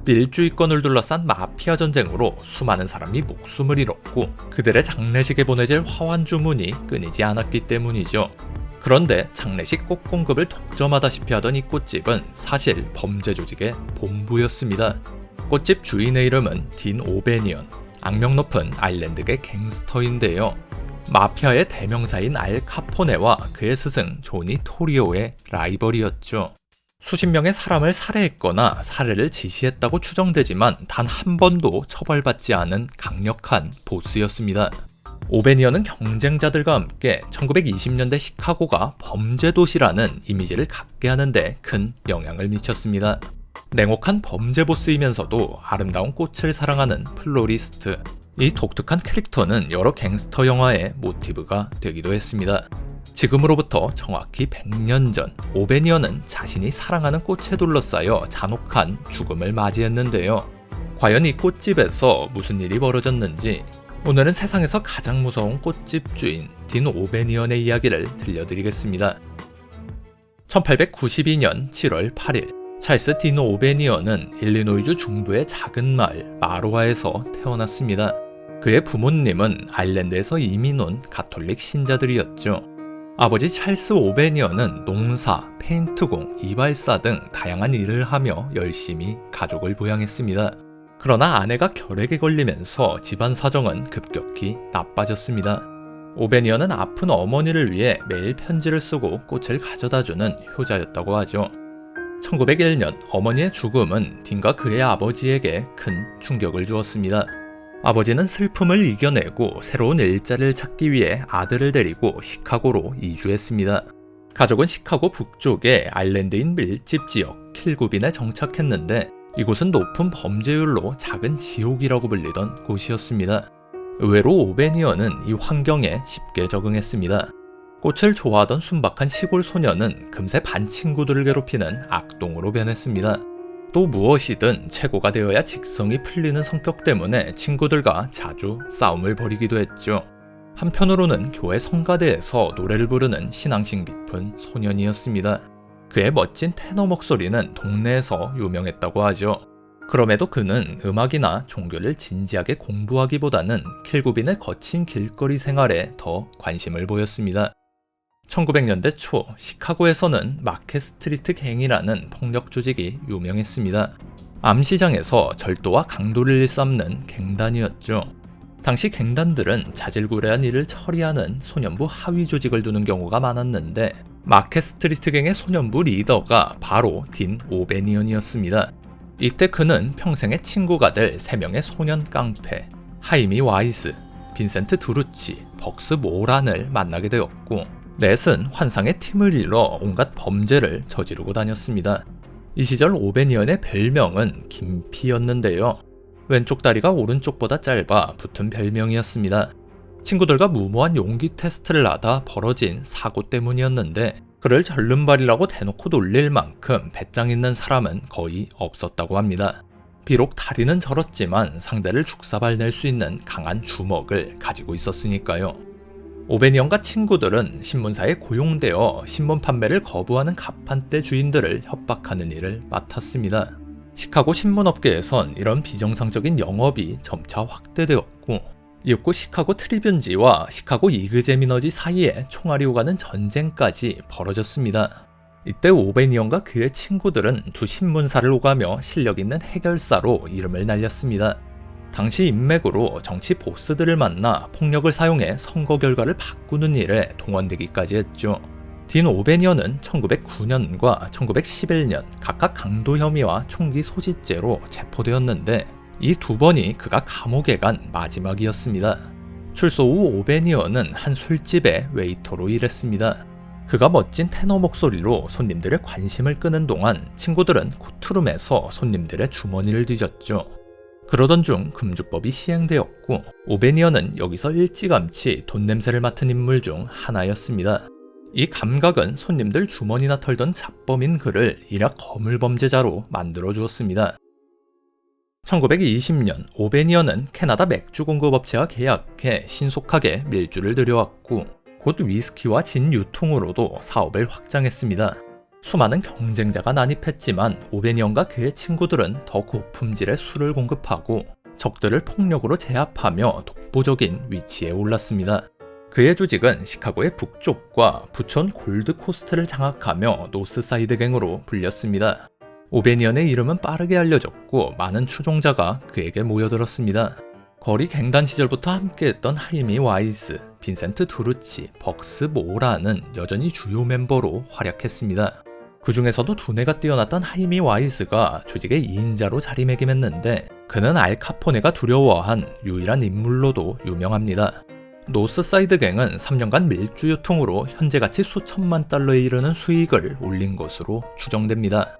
밀주의권을 둘러싼 마피아 전쟁으로 수많은 사람이 목숨을 잃었고 그들의 장례식에 보내질 화환 주문이 끊이지 않았기 때문이죠. 그런데 장례식 꽃 공급을 독점하다시피 하던 이 꽃집은 사실 범죄 조직의 본부였습니다. 꽃집 주인의 이름은 딘 오베니언, 악명 높은 아일랜드계 갱스터인데요. 마피아의 대명사인 알 카포네와 그의 스승 조니 토리오의 라이벌이었죠. 수십 명의 사람을 살해했거나 살해를 지시했다고 추정되지만 단 한 번도 처벌받지 않은 강력한 보스였습니다. 오베니언은 경쟁자들과 함께 1920년대 시카고가 범죄 도시라는 이미지를 갖게 하는데 큰 영향을 미쳤습니다. 냉혹한 범죄 보스이면서도 아름다운 꽃을 사랑하는 플로리스트, 이 독특한 캐릭터는 여러 갱스터 영화의 모티브가 되기도 했습니다. 지금으로부터 정확히 100년 전 오베니언은 자신이 사랑하는 꽃에 둘러싸여 잔혹한 죽음을 맞이했는데요. 과연 이 꽃집에서 무슨 일이 벌어졌는지 오늘은 세상에서 가장 무서운 꽃집 주인 딘 오베니언의 이야기를 들려드리겠습니다. 1892년 7월 8일 찰스 딘 오베니언은 일리노이주 중부의 작은 마을 마로아에서 태어났습니다. 그의 부모님은 아일랜드에서 이민 온 가톨릭 신자들이었죠. 아버지 찰스 오베니어는 농사, 페인트공, 이발사 등 다양한 일을 하며 열심히 가족을 부양했습니다. 그러나 아내가 결핵에 걸리면서 집안 사정은 급격히 나빠졌습니다. 오베니어는 아픈 어머니를 위해 매일 편지를 쓰고 꽃을 가져다주는 효자였다고 하죠. 1901년 어머니의 죽음은 딘과 그의 아버지에게 큰 충격을 주었습니다. 아버지는 슬픔을 이겨내고 새로운 일자리를 찾기 위해 아들을 데리고 시카고로 이주했습니다. 가족은 시카고 북쪽의 아일랜드인 밀집 지역 킬구빈에 정착했는데 이곳은 높은 범죄율로 작은 지옥이라고 불리던 곳이었습니다. 의외로 오베니어는 이 환경에 쉽게 적응했습니다. 꽃을 좋아하던 순박한 시골 소녀는 금세 반 친구들을 괴롭히는 악동으로 변했습니다. 또 무엇이든 최고가 되어야 직성이 풀리는 성격 때문에 친구들과 자주 싸움을 벌이기도 했죠. 한편으로는 교회 성가대에서 노래를 부르는 신앙심 깊은 소년이었습니다. 그의 멋진 테너 목소리는 동네에서 유명했다고 하죠. 그럼에도 그는 음악이나 종교를 진지하게 공부하기보다는 킬구빈의 거친 길거리 생활에 더 관심을 보였습니다. 1900년대 초 시카고에서는 마켓 스트리트 갱이라는 폭력 조직이 유명했습니다. 암시장에서 절도와 강도를 일삼는 갱단이었죠. 당시 갱단들은 자질구레한 일을 처리하는 소년부 하위 조직을 두는 경우가 많았는데 마켓 스트리트 갱의 소년부 리더가 바로 딘 오베니언이었습니다. 이때 그는 평생의 친구가 될 3명의 소년 깡패 하이미 와이즈, 빈센트 두루치, 벅스 모란을 만나게 되었고 넷은 환상의 팀을 이뤄 온갖 범죄를 저지르고 다녔습니다. 이 시절 오베니언의 별명은 김피였는데요. 왼쪽 다리가 오른쪽보다 짧아 붙은 별명이었습니다. 친구들과 무모한 용기 테스트를 하다 벌어진 사고 때문이었는데 그를 절름발이라고 대놓고 놀릴 만큼 배짱 있는 사람은 거의 없었다고 합니다. 비록 다리는 절었지만 상대를 죽사발낼 수 있는 강한 주먹을 가지고 있었으니까요. 오베니언과 친구들은 신문사에 고용되어 신문 판매를 거부하는 가판대 주인들을 협박하는 일을 맡았습니다. 시카고 신문업계에선 이런 비정상적인 영업이 점차 확대되었고 이윽고 시카고 트리뷴지와 시카고 이그제미너지 사이에 총알이 오가는 전쟁까지 벌어졌습니다. 이때 오베니언과 그의 친구들은 두 신문사를 오가며 실력 있는 해결사로 이름을 날렸습니다. 당시 인맥으로 정치 보스들을 만나 폭력을 사용해 선거 결과를 바꾸는 일에 동원되기까지 했죠. 딘 오베니언은 1909년과 1911년 각각 강도 혐의와 총기 소지죄로 체포되었는데 이 두 번이 그가 감옥에 간 마지막이었습니다. 출소 후 오베니언은 한 술집의 웨이터로 일했습니다. 그가 멋진 테너 목소리로 손님들의 관심을 끄는 동안 친구들은 코트룸에서 손님들의 주머니를 뒤졌죠. 그러던 중 금주법이 시행되었고 오베니언은 여기서 일찌감치 돈 냄새를 맡은 인물 중 하나였습니다. 이 감각은 손님들 주머니나 털던 잡범인 그를 일약 거물범죄자로 만들어 주었습니다. 1920년 오베니언은 캐나다 맥주 공급업체와 계약해 신속하게 밀주를 들여왔고 곧 위스키와 진 유통으로도 사업을 확장했습니다. 수많은 경쟁자가 난입했지만 오베니언과 그의 친구들은 더 고품질의 술을 공급하고 적들을 폭력으로 제압하며 독보적인 위치에 올랐습니다. 그의 조직은 시카고의 북쪽과 부촌 골드코스트를 장악하며 노스사이드 갱으로 불렸습니다. 오베니언의 이름은 빠르게 알려졌고 많은 추종자가 그에게 모여들었습니다. 거리 갱단 시절부터 함께했던 하이미 와이즈, 빈센트 두루치, 벅스 모라는 여전히 주요 멤버로 활약했습니다. 그 중에서도 두뇌가 뛰어났던 하이미 와이즈가 조직의 2인자로 자리매김했는데 그는 알카포네가 두려워한 유일한 인물로도 유명합니다. 노스사이드 갱은 3년간 밀주 유통으로 현재가치 수천만 달러에 이르는 수익을 올린 것으로 추정됩니다.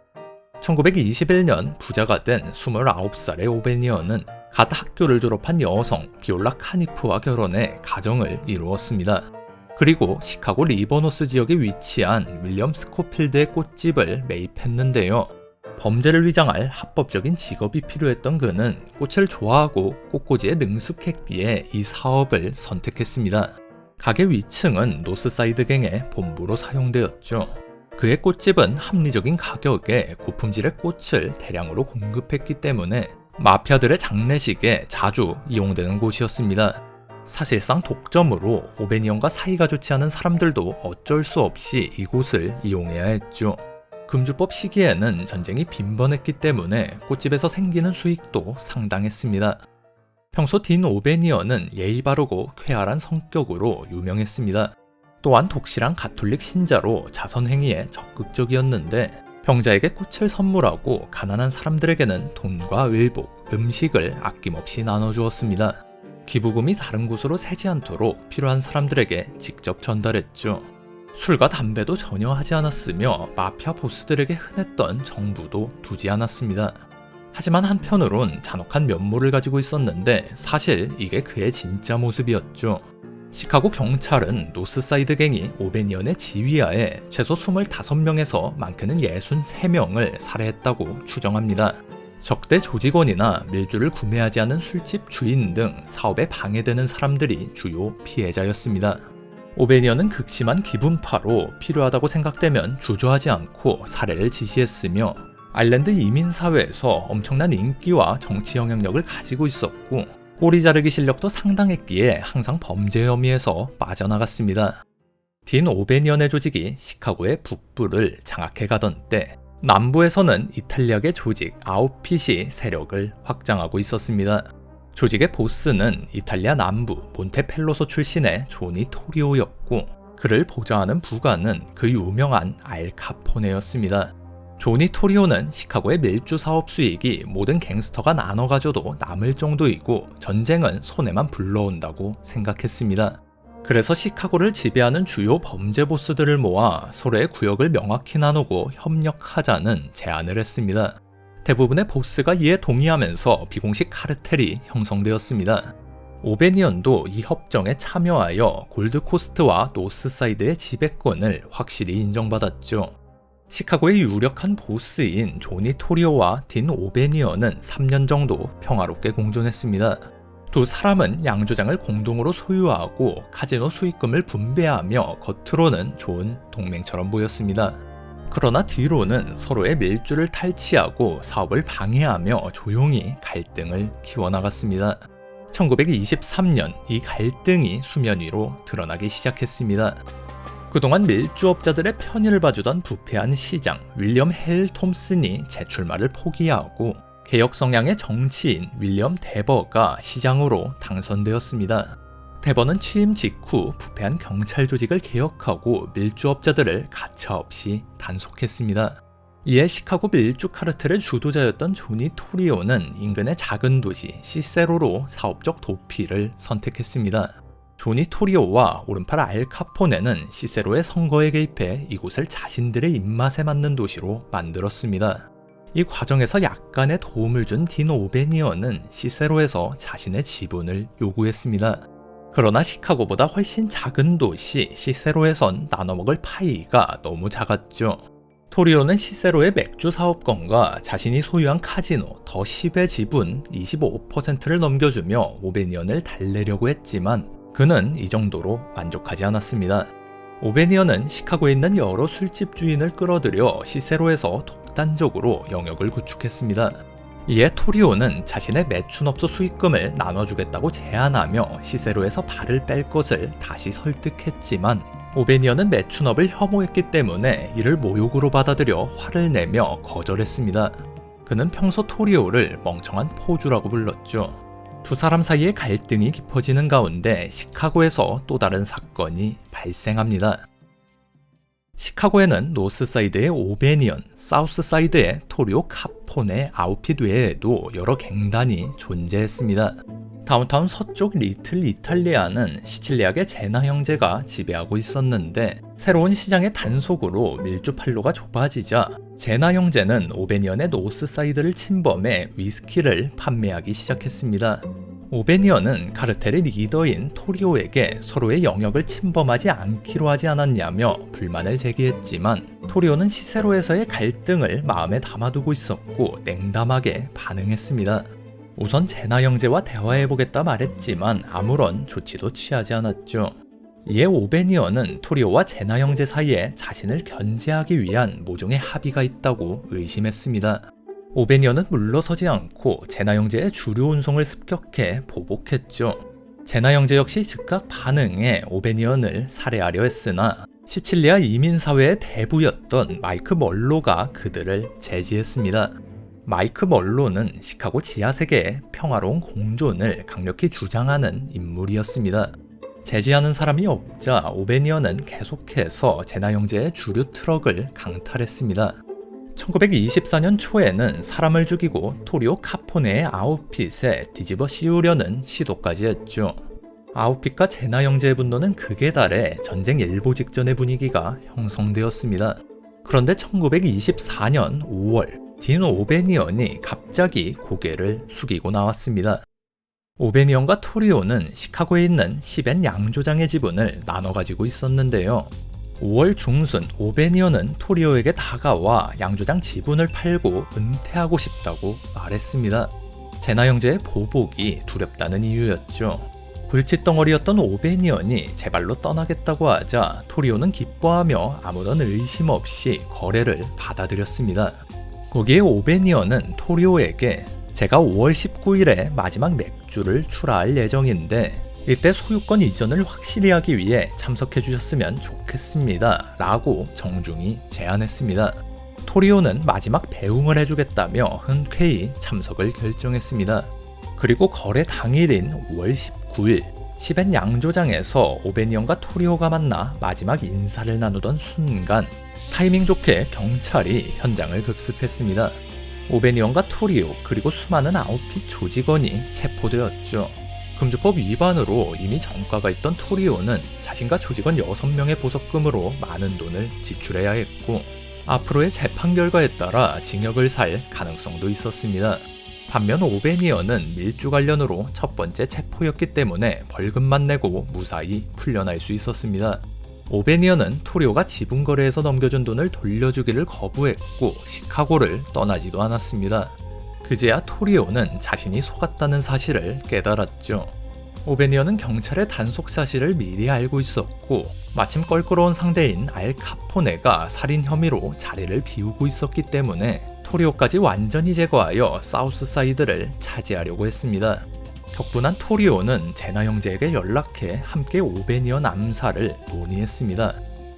1921년 부자가 된 29살의 오베니언은 갓 학교를 졸업한 여성 비올라 카니프와 결혼해 가정을 이루었습니다. 그리고 시카고 리버노스 지역에 위치한 윌리엄 스코필드의 꽃집을 매입했는데요. 범죄를 위장할 합법적인 직업이 필요했던 그는 꽃을 좋아하고 꽃꽂이에 능숙했기에 이 사업을 선택했습니다. 가게 위층은 노스사이드 갱의 본부로 사용되었죠. 그의 꽃집은 합리적인 가격에 고품질의 꽃을 대량으로 공급했기 때문에 마피아들의 장례식에 자주 이용되는 곳이었습니다. 사실상 독점으로 오베니언과 사이가 좋지 않은 사람들도 어쩔 수 없이 이곳을 이용해야 했죠. 금주법 시기에는 전쟁이 빈번했기 때문에 꽃집에서 생기는 수익도 상당했습니다. 평소 딘 오베니언은 예의 바르고 쾌활한 성격으로 유명했습니다. 또한 독실한 가톨릭 신자로 자선행위에 적극적이었는데 병자에게 꽃을 선물하고 가난한 사람들에게는 돈과 의복, 음식을 아낌없이 나눠주었습니다. 기부금이 다른 곳으로 새지 않도록 필요한 사람들에게 직접 전달했죠. 술과 담배도 전혀 하지 않았으며 마피아 보스들에게 흔했던 정부도 두지 않았습니다. 하지만 한편으론 잔혹한 면모를 가지고 있었는데 사실 이게 그의 진짜 모습이었죠. 시카고 경찰은 노스사이드 갱이 오베니언의 지휘하에 최소 25명에서 많게는 63명을 살해했다고 추정합니다. 적대 조직원이나 밀주를 구매하지 않은 술집 주인 등 사업에 방해되는 사람들이 주요 피해자였습니다. 오베니언은 극심한 기분파로 필요하다고 생각되면 주저하지 않고 살해를 지시했으며 아일랜드 이민사회에서 엄청난 인기와 정치 영향력을 가지고 있었고 꼬리 자르기 실력도 상당했기에 항상 범죄 혐의에서 빠져나갔습니다. 딘 오베니언의 조직이 시카고의 북부를 장악해 가던 때 남부에서는 이탈리아계 조직 아웃핏이 세력을 확장하고 있었습니다. 조직의 보스는 이탈리아 남부 몬테펠로소 출신의 조니 토리오였고 그를 보좌하는 부관은 그 유명한 알 카포네였습니다. 조니 토리오는 시카고의 밀주 사업 수익이 모든 갱스터가 나눠 가져도 남을 정도이고 전쟁은 손해만 불러온다고 생각했습니다. 그래서 시카고를 지배하는 주요 범죄 보스들을 모아 서로의 구역을 명확히 나누고 협력하자는 제안을 했습니다. 대부분의 보스가 이에 동의하면서 비공식 카르텔이 형성되었습니다. 오베니언도 이 협정에 참여하여 골드코스트와 노스사이드의 지배권을 확실히 인정받았죠. 시카고의 유력한 보스인 조니 토리오와 딘 오베니언은 3년 정도 평화롭게 공존했습니다. 두 사람은 양조장을 공동으로 소유하고 카지노 수익금을 분배하며 겉으로는 좋은 동맹처럼 보였습니다. 그러나 뒤로는 서로의 밀주를 탈취하고 사업을 방해하며 조용히 갈등을 키워나갔습니다. 1923년 이 갈등이 수면 위로 드러나기 시작했습니다. 그동안 밀주업자들의 편의를 봐주던 부패한 시장 윌리엄 헬 톰슨이 재출마를 포기하고 개혁 성향의 정치인 윌리엄 데버가 시장으로 당선되었습니다. 데버는 취임 직후 부패한 경찰 조직을 개혁하고 밀주업자들을 가차없이 단속했습니다. 이에 시카고 밀주 카르텔의 주도자였던 조니 토리오는 인근의 작은 도시 시세로로 사업적 도피를 선택했습니다. 조니 토리오와 오른팔 알 카포네는 시세로의 선거에 개입해 이곳을 자신들의 입맛에 맞는 도시로 만들었습니다. 이 과정에서 약간의 도움을 준 딘 오베니언은 시세로에서 자신의 지분을 요구했습니다. 그러나 시카고보다 훨씬 작은 도시 시세로에선 나눠먹을 파이가 너무 작았죠. 토리오는 시세로의 맥주 사업권과 자신이 소유한 카지노 더 10의 지분 25%를 넘겨주며 오베니언을 달래려고 했지만 그는 이 정도로 만족하지 않았습니다. 오베니언은 시카고에 있는 여러 술집 주인을 끌어들여 시세로에서 독단적으로 영역을 구축했습니다. 이에 토리오는 자신의 매춘업소 수익금을 나눠주겠다고 제안하며 시세로에서 발을 뺄 것을 다시 설득했지만 오베니언은 매춘업을 혐오했기 때문에 이를 모욕으로 받아들여 화를 내며 거절했습니다. 그는 평소 토리오를 멍청한 포주라고 불렀죠. 두 사람 사이의 갈등이 깊어지는 가운데 시카고에서 또 다른 사건이 발생합니다. 시카고에는 노스사이드의 오베니언, 사우스사이드의 토리오 카포네 아웃핏 외에도 여러 갱단이 존재했습니다. 다운타운 서쪽 리틀 이탈리아는 시칠리아계 제나 형제가 지배하고 있었는데 새로운 시장의 단속으로 밀주 판로가 좁아지자 제나 형제는 오베니언의 노스사이드를 침범해 위스키를 판매하기 시작했습니다. 오베니언은 카르텔의 리더인 토리오에게 서로의 영역을 침범하지 않기로 하지 않았냐며 불만을 제기했지만 토리오는 시세로에서의 갈등을 마음에 담아두고 있었고 냉담하게 반응했습니다. 우선 제나 형제와 대화해보겠다 말했지만 아무런 조치도 취하지 않았죠. 이에 오베니언은 토리오와 제나 형제 사이에 자신을 견제하기 위한 모종의 합의가 있다고 의심했습니다. 오베니언은 물러서지 않고 제나 형제의 주류 운송을 습격해 보복했죠. 제나 형제 역시 즉각 반응해 오베니언을 살해하려 했으나 시칠리아 이민사회의 대부였던 마이크 멀로가 그들을 제지했습니다. 마이크 멀로는 시카고 지하세계의 평화로운 공존을 강력히 주장하는 인물이었습니다. 제지하는 사람이 없자 오베니언은 계속해서 제나 형제의 주류 트럭을 강탈했습니다. 1924년 초에는 사람을 죽이고 토리오 카포네의 아웃핏에 뒤집어 씌우려는 시도까지 했죠. 아웃핏과 제나 형제의 분노는 극에 달해 전쟁 일보 직전의 분위기가 형성되었습니다. 그런데 1924년 5월 딘 오베니언이 갑자기 고개를 숙이고 나왔습니다. 오베니언과 토리오는 시카고에 있는 시벤 양조장의 지분을 나눠 가지고 있었는데요. 5월 중순 오베니언은 토리오에게 다가와 양조장 지분을 팔고 은퇴하고 싶다고 말했습니다. 제나 형제의 보복이 두렵다는 이유였죠. 불꽃덩어리였던 오베니언이 제발로 떠나겠다고 하자 토리오는 기뻐하며 아무런 의심 없이 거래를 받아들였습니다. 거기에 오베니언은 토리오에게 제가 5월 19일에 마지막 맥주를 출하할 예정인데 이때 소유권 이전을 확실히 하기 위해 참석해 주셨으면 좋겠습니다 라고 정중히 제안했습니다. 토리오는 마지막 배웅을 해주겠다며 흔쾌히 참석을 결정했습니다. 그리고 거래 당일인 5월 19일 시벤 양조장에서 오베니언과 토리오가 만나 마지막 인사를 나누던 순간 타이밍 좋게 경찰이 현장을 급습했습니다. 오베니언과 토리오 그리고 수많은 아웃핏 조직원이 체포되었죠. 금주법 위반으로 이미 전과가 있던 토리오는 자신과 조직원 6명의 보석금으로 많은 돈을 지출해야 했고 앞으로의 재판 결과에 따라 징역을 살 가능성도 있었습니다. 반면 오베니언은 밀주 관련으로 첫 번째 체포였기 때문에 벌금만 내고 무사히 풀려날 수 있었습니다. 오베니언은 토리오가 지분 거래에서 넘겨준 돈을 돌려주기를 거부했고 시카고를 떠나지도 않았습니다. 그제야 토리오는 자신이 속았다는 사실을 깨달았죠. 오베니언은 경찰의 단속 사실을 미리 알고 있었고 마침 껄끄러운 상대인 알 카포네가 살인 혐의로 자리를 비우고 있었기 때문에 토리오까지 완전히 제거하여 사우스사이드를 차지하려고 했습니다. 격분한 토리오는 제나 형제에게 연락해 함께 오베니언 암살을 논의했습니다.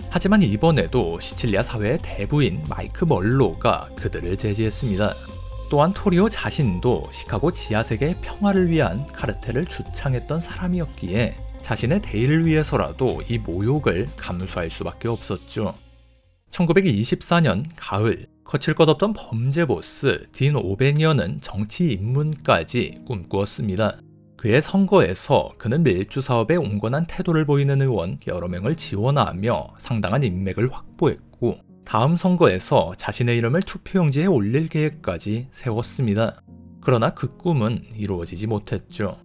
하지만 이번에도 시칠리아 사회의 대부인 마이크 멀로가 그들을 제지했습니다. 또한 토리오 자신도 시카고 지하세계의 평화를 위한 카르텔을 주창했던 사람이었기에 자신의 대의를 위해서라도 이 모욕을 감수할 수밖에 없었죠. 1924년 가을 거칠 것 없던 범죄 보스 딘 오베니언은 정치 입문까지 꿈꾸었습니다. 그의 선거에서 그는 밀주 사업에 온건한 태도를 보이는 의원 여러 명을 지원하며 상당한 인맥을 확보했고 다음 선거에서 자신의 이름을 투표용지에 올릴 계획까지 세웠습니다. 그러나 그 꿈은 이루어지지 못했죠.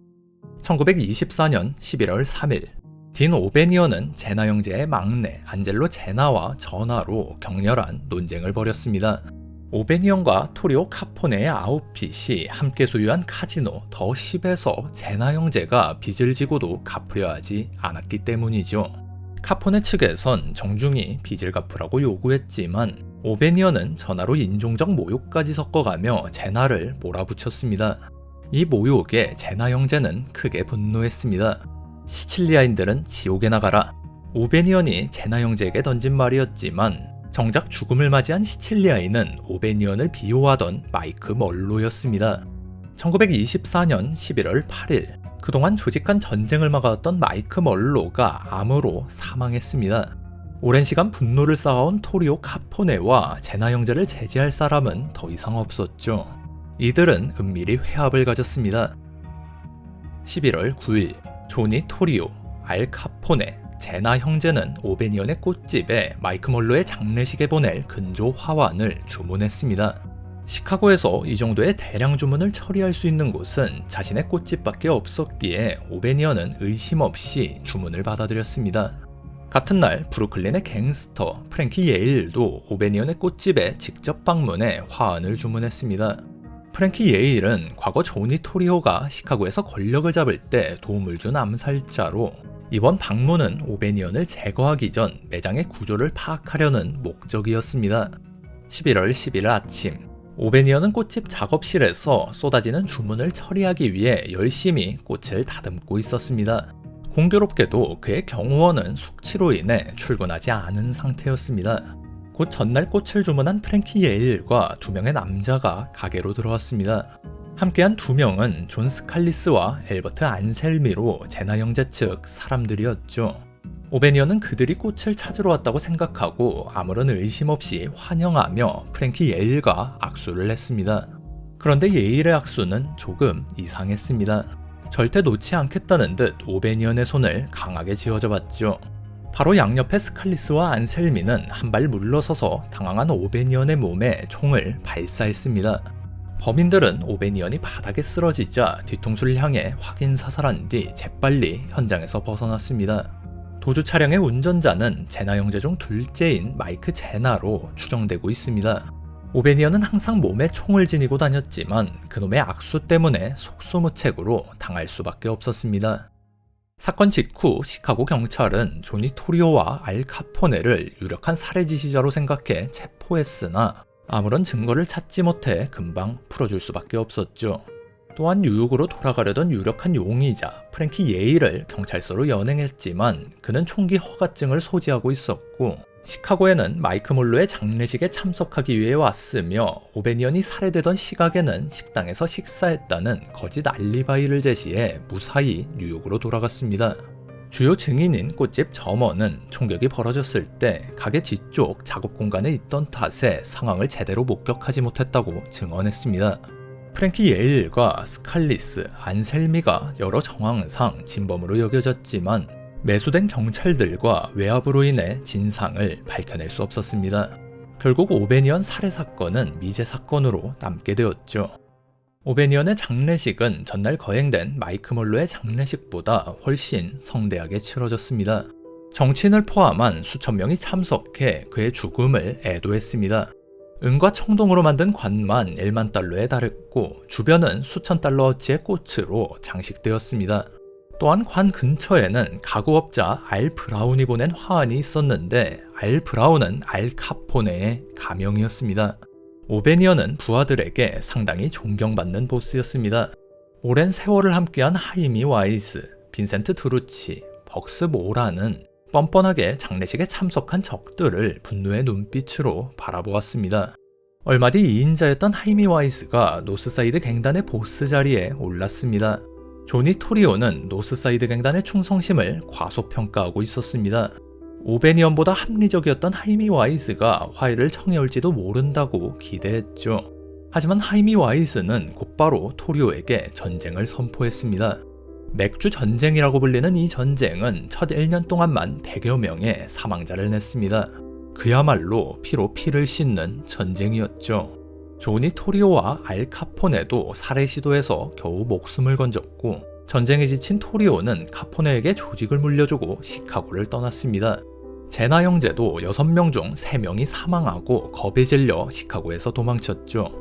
1924년 11월 3일 딘 오베니언은 제나 형제의 막내 안젤로 제나와 전화로 격렬한 논쟁을 벌였습니다. 오베니언과 토리오 카포네의 아웃핏이 함께 소유한 카지노 더 10에서 제나 형제가 빚을 지고도 갚으려 하지 않았기 때문이죠. 카포네 측에선 정중히 빚을 갚으라고 요구했지만 오베니언은 전화로 인종적 모욕까지 섞어가며 제나를 몰아붙였습니다. 이 모욕에 제나 형제는 크게 분노했습니다. 시칠리아인들은 지옥에 나가라. 오베니언이 제나 형제에게 던진 말이었지만 정작 죽음을 맞이한 시칠리아인은 오베니언을 비호하던 마이크 멀로였습니다. 1924년 11월 8일 그동안 조직한 전쟁을 막아왔던 마이크 멀로가 암으로 사망했습니다. 오랜 시간 분노를 쌓아온 토리오 카포네와 제나 형제를 제지할 사람은 더 이상 없었죠. 이들은 은밀히 회합을 가졌습니다. 11월 9일 조니 토리오, 알 카포네, 제나 형제는 오베니언의 꽃집에 마이크 멀로의 장례식에 보낼 근조 화환을 주문했습니다. 시카고에서 이 정도의 대량 주문을 처리할 수 있는 곳은 자신의 꽃집밖에 없었기에 오베니언은 의심 없이 주문을 받아들였습니다. 같은 날 브루클린의 갱스터 프랭키 예일도 오베니언의 꽃집에 직접 방문해 화환을 주문했습니다. 프랭키 예일은 과거 조니 토리오가 시카고에서 권력을 잡을 때 도움을 준 암살자로 이번 방문은 오베니언을 제거하기 전 매장의 구조를 파악하려는 목적이었습니다. 11월 10일 아침 오베니언은 꽃집 작업실에서 쏟아지는 주문을 처리하기 위해 열심히 꽃을 다듬고 있었습니다. 공교롭게도 그의 경호원은 숙취로 인해 출근하지 않은 상태였습니다. 곧 전날 꽃을 주문한 프랭키 예일과 2명의 남자가 가게로 들어왔습니다. 함께한 2명은 존 스칼리스와 엘버트 안셀미로 제나 형제 측 사람들이었죠. 오베니언은 그들이 꽃을 찾으러 왔다고 생각하고 아무런 의심 없이 환영하며 프랭키 예일과 악수를 했습니다. 그런데 예일의 악수는 조금 이상했습니다. 절대 놓지 않겠다는 듯 오베니언의 손을 강하게 쥐어잡았죠. 바로 양옆의 스칼리스와 안셀미는 한 발 물러서서 당황한 오베니언의 몸에 총을 발사했습니다. 범인들은 오베니언이 바닥에 쓰러지자 뒤통수를 향해 확인 사살한 뒤 재빨리 현장에서 벗어났습니다. 도주 차량의 운전자는 제나 형제 중 둘째인 마이크 제나로 추정되고 있습니다. 오베니언은 항상 몸에 총을 지니고 다녔지만 그놈의 악수 때문에 속수무책으로 당할 수밖에 없었습니다. 사건 직후 시카고 경찰은 조니 토리오와 알 카포네를 유력한 살해 지시자로 생각해 체포했으나 아무런 증거를 찾지 못해 금방 풀어줄 수밖에 없었죠. 또한 뉴욕으로 돌아가려던 유력한 용의자 프랭키 예일을 경찰서로 연행했지만 그는 총기 허가증을 소지하고 있었고 시카고에는 마이크 몰로의 장례식에 참석하기 위해 왔으며 오베니언이 살해되던 시각에는 식당에서 식사했다는 거짓 알리바이를 제시해 무사히 뉴욕으로 돌아갔습니다. 주요 증인인 꽃집 점원은 총격이 벌어졌을 때 가게 뒤쪽 작업 공간에 있던 탓에 상황을 제대로 목격하지 못했다고 증언했습니다. 프랭키 예일과 스칼리스, 안셀미가 여러 정황상 진범으로 여겨졌지만 매수된 경찰들과 외압으로 인해 진상을 밝혀낼 수 없었습니다. 결국 오베니언 살해 사건은 미제 사건으로 남게 되었죠. 오베니언의 장례식은 전날 거행된 마이크 몰로의 장례식보다 훨씬 성대하게 치러졌습니다. 정치인을 포함한 수천 명이 참석해 그의 죽음을 애도했습니다. 은과 청동으로 만든 관만 1만 달러에 달했고 주변은 수천 달러어치의 꽃으로 장식되었습니다. 또한 관 근처에는 가구업자 알 브라운이 보낸 화환이 있었는데 알 브라운은 알 카포네의 가명이었습니다. 오베니언은 부하들에게 상당히 존경받는 보스였습니다. 오랜 세월을 함께한 하이미 와이즈, 빈센트 드루치, 벅스 모라는 뻔뻔하게 장례식에 참석한 적들을 분노의 눈빛으로 바라보았습니다. 얼마 뒤 2인자였던 하이미 와이즈가 노스사이드 갱단의 보스 자리에 올랐습니다. 조니 토리오는 노스사이드 갱단의 충성심을 과소평가하고 있었습니다. 오베니언보다 합리적이었던 하이미 와이즈가 화해를 청해올지도 모른다고 기대했죠. 하지만 하이미 와이즈는 곧바로 토리오에게 전쟁을 선포했습니다. 맥주 전쟁이라고 불리는 이 전쟁은 첫 1년 동안만 100여 명의 사망자를 냈습니다. 그야말로 피로 피를 씻는 전쟁이었죠. 조니 토리오와 알 카포네도 살해 시도에서 겨우 목숨을 건졌고 전쟁에 지친 토리오는 카포네에게 조직을 물려주고 시카고를 떠났습니다. 제나 형제도 6명 중 3명이 사망하고 겁에 질려 시카고에서 도망쳤죠.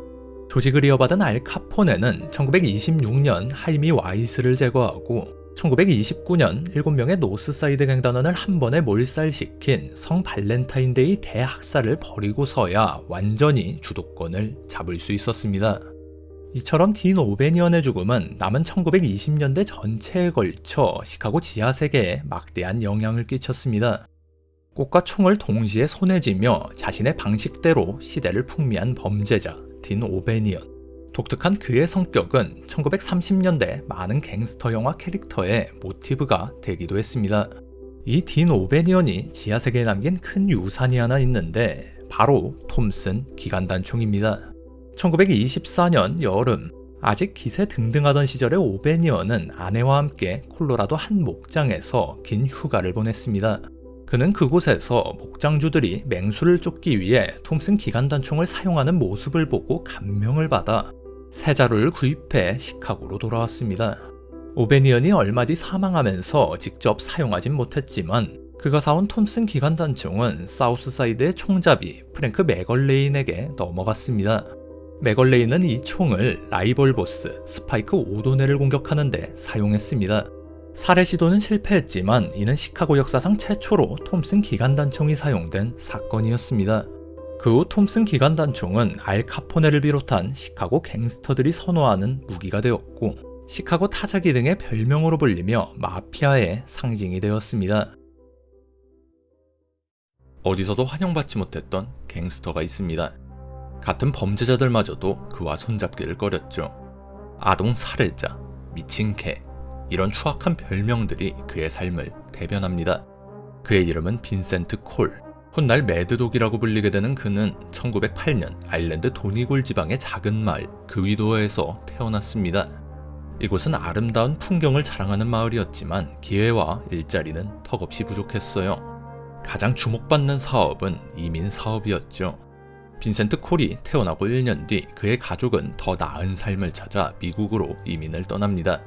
조직을 이어받은 알 카포네는 1926년 하이미 와이스를 제거하고 1929년 7명의 노스사이드 갱단원을 한 번에 몰살시킨 성 발렌타인데이 대학살을 벌이고서야 완전히 주도권을 잡을 수 있었습니다. 이처럼 딘 오베니언의 죽음은 남은 1920년대 전체에 걸쳐 시카고 지하세계에 막대한 영향을 끼쳤습니다. 꽃과 총을 동시에 손에 쥐며 자신의 방식대로 시대를 풍미한 범죄자 딘 오베니언. 독특한 그의 성격은 1930년대 많은 갱스터 영화 캐릭터의 모티브가 되기도 했습니다. 이 딘 오베니언이 지하세계에 남긴 큰 유산이 하나 있는데 바로 톰슨 기관단총입니다. 1924년 여름, 아직 기세등등하던 시절의 오베니언은 아내와 함께 콜로라도 한 목장에서 긴 휴가를 보냈습니다. 그는 그곳에서 목장주들이 맹수를 쫓기 위해 톰슨 기관단총을 사용하는 모습을 보고 감명을 받아 새 자루를 구입해 시카고로 돌아왔습니다. 오베니언이 얼마 뒤 사망하면서 직접 사용하진 못했지만 그가 사온 톰슨 기관단총은 사우스사이드의 총잡이 프랭크 맥걸레인에게 넘어갔습니다. 맥걸레인은 이 총을 라이벌 보스 스파이크 오도넬을 공격하는 데 사용했습니다. 살해 시도는 실패했지만 이는 시카고 역사상 최초로 톰슨 기관단총이 사용된 사건이었습니다. 그 후 톰슨 기관단총은 알 카포네를 비롯한 시카고 갱스터들이 선호하는 무기가 되었고 시카고 타자기 등의 별명으로 불리며 마피아의 상징이 되었습니다. 어디서도 환영받지 못했던 갱스터가 있습니다. 같은 범죄자들마저도 그와 손잡기를 꺼렸죠. 아동 살해자, 미친 개, 이런 추악한 별명들이 그의 삶을 대변합니다. 그의 이름은 빈센트 콜. 훗날 매드독이라고 불리게 되는 그는 1908년 아일랜드 도니골 지방의 작은 마을 그위도어에서 태어났습니다. 이곳은 아름다운 풍경을 자랑하는 마을이었지만 기회와 일자리는 턱없이 부족했어요. 가장 주목받는 사업은 이민 사업이었죠. 빈센트 콜이 태어나고 1년 뒤 그의 가족은 더 나은 삶을 찾아 미국으로 이민을 떠납니다.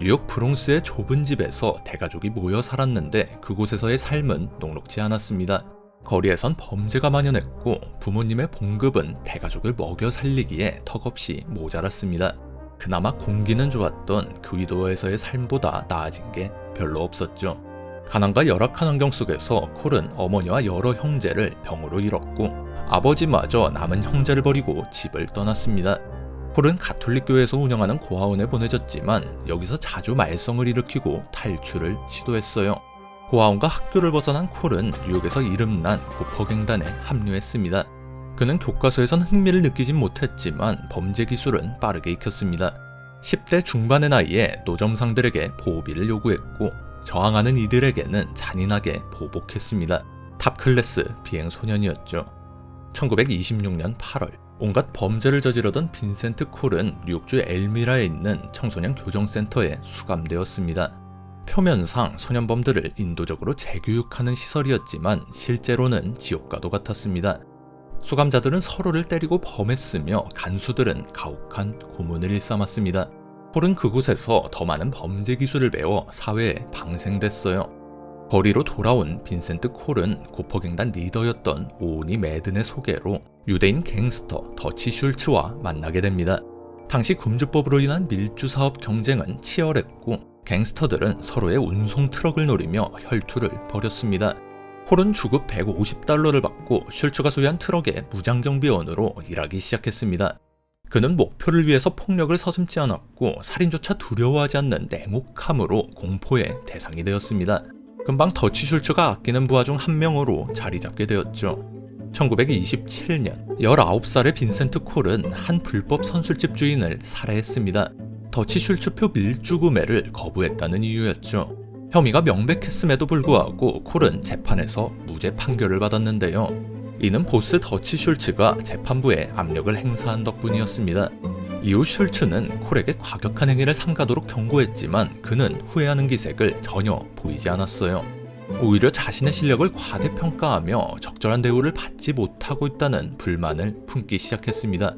뉴욕 브롱스의 좁은 집에서 대가족이 모여 살았는데 그곳에서의 삶은 녹록지 않았습니다. 거리에선 범죄가 만연했고 부모님의 봉급은 대가족을 먹여 살리기에 턱없이 모자랐습니다. 그나마 공기는 좋았던 그위도어에서의 삶보다 나아진 게 별로 없었죠. 가난과 열악한 환경 속에서 콜은 어머니와 여러 형제를 병으로 잃었고 아버지마저 남은 형제를 버리고 집을 떠났습니다. 콜은 가톨릭 교회에서 운영하는 고아원에 보내졌지만 여기서 자주 말썽을 일으키고 탈출을 시도했어요. 고아원과 학교를 벗어난 콜은 뉴욕에서 이름난 고퍼갱단에 합류했습니다. 그는 교과서에선 흥미를 느끼진 못했지만 범죄 기술은 빠르게 익혔습니다. 10대 중반의 나이에 노점상들에게 보호비를 요구했고 저항하는 이들에게는 잔인하게 보복했습니다. 탑클래스 비행소년이었죠. 1926년 8월 온갖 범죄를 저지르던 빈센트 콜은 뉴욕주 엘미라에 있는 청소년 교정센터에 수감되었습니다. 표면상 소년범들을 인도적으로 재교육하는 시설이었지만 실제로는 지옥과도 같았습니다. 수감자들은 서로를 때리고 범했으며 간수들은 가혹한 고문을 일삼았습니다. 콜은 그곳에서 더 많은 범죄 기술을 배워 사회에 방생됐어요. 거리로 돌아온 빈센트 콜은 고퍼갱단 리더였던 오니 매든의 소개로 유대인 갱스터 더치 슐츠와 만나게 됩니다. 당시 금주법으로 인한 밀주 사업 경쟁은 치열했고 갱스터들은 서로의 운송 트럭을 노리며 혈투를 벌였습니다. 콜은 주급 $150를 받고 슐츠가 소유한 트럭의 무장경비원으로 일하기 시작했습니다. 그는 목표를 위해서 폭력을 서슴지 않았고 살인조차 두려워하지 않는 냉혹함으로 공포의 대상이 되었습니다. 금방 더치 슐츠가 아끼는 부하 중 한 명으로 자리 잡게 되었죠. 1927년 19살의 빈센트 콜은 한 불법 선술집 주인을 살해했습니다. 더치 슐츠표 밀주 구매를 거부했다는 이유였죠. 혐의가 명백했음에도 불구하고 콜은 재판에서 무죄 판결을 받았는데요. 이는 보스 더치 슐츠가 재판부에 압력을 행사한 덕분이었습니다. 이후 슐츠는 콜에게 과격한 행위를 삼가도록 경고했지만 그는 후회하는 기색을 전혀 보이지 않았어요. 오히려 자신의 실력을 과대평가하며 적절한 대우를 받지 못하고 있다는 불만을 품기 시작했습니다.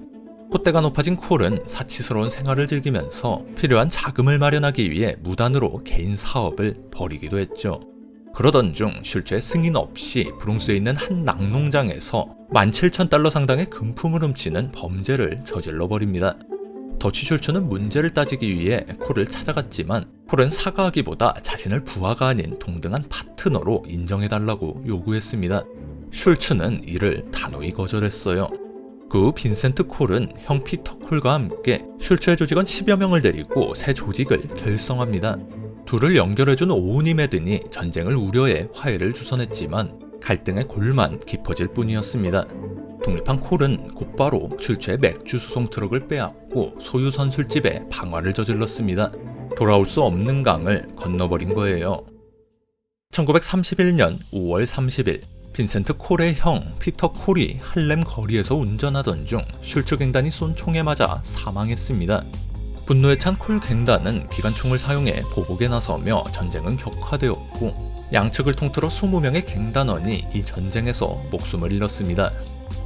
콧대가 높아진 콜은 사치스러운 생활을 즐기면서 필요한 자금을 마련하기 위해 무단으로 개인 사업을 벌이기도 했죠. 그러던 중 슐츠의 승인 없이 브롱스에 있는 한 낙농장에서 $17,000 상당의 금품을 훔치는 범죄를 저질러 버립니다. 더치 슐츠는 문제를 따지기 위해 콜을 찾아갔지만 콜은 사과하기보다 자신을 부하가 아닌 동등한 파트너로 인정해달라고 요구했습니다. 슐츠는 이를 단호히 거절했어요. 그 후 빈센트 콜은 형 피터 콜과 함께 슐츠의 조직원 10여 명을 데리고 새 조직을 결성합니다. 둘을 연결해준 오우니 매든이 전쟁을 우려해 화해를 주선했지만 갈등의 골만 깊어질 뿐이었습니다. 독립한 콜은 곧바로 슐츠의 맥주 수송 트럭을 빼앗고 소유 선술집에 방화를 저질렀습니다. 돌아올 수 없는 강을 건너버린 거예요. 1931년 5월 30일 빈센트 콜의 형 피터 콜이 할렘 거리에서 운전하던 중 슐츠 갱단이 쏜 총에 맞아 사망했습니다. 분노에 찬 콜 갱단은 기관총을 사용해 보복에 나서며 전쟁은 격화되었고 양측을 통틀어 20명의 갱단원이 이 전쟁에서 목숨을 잃었습니다.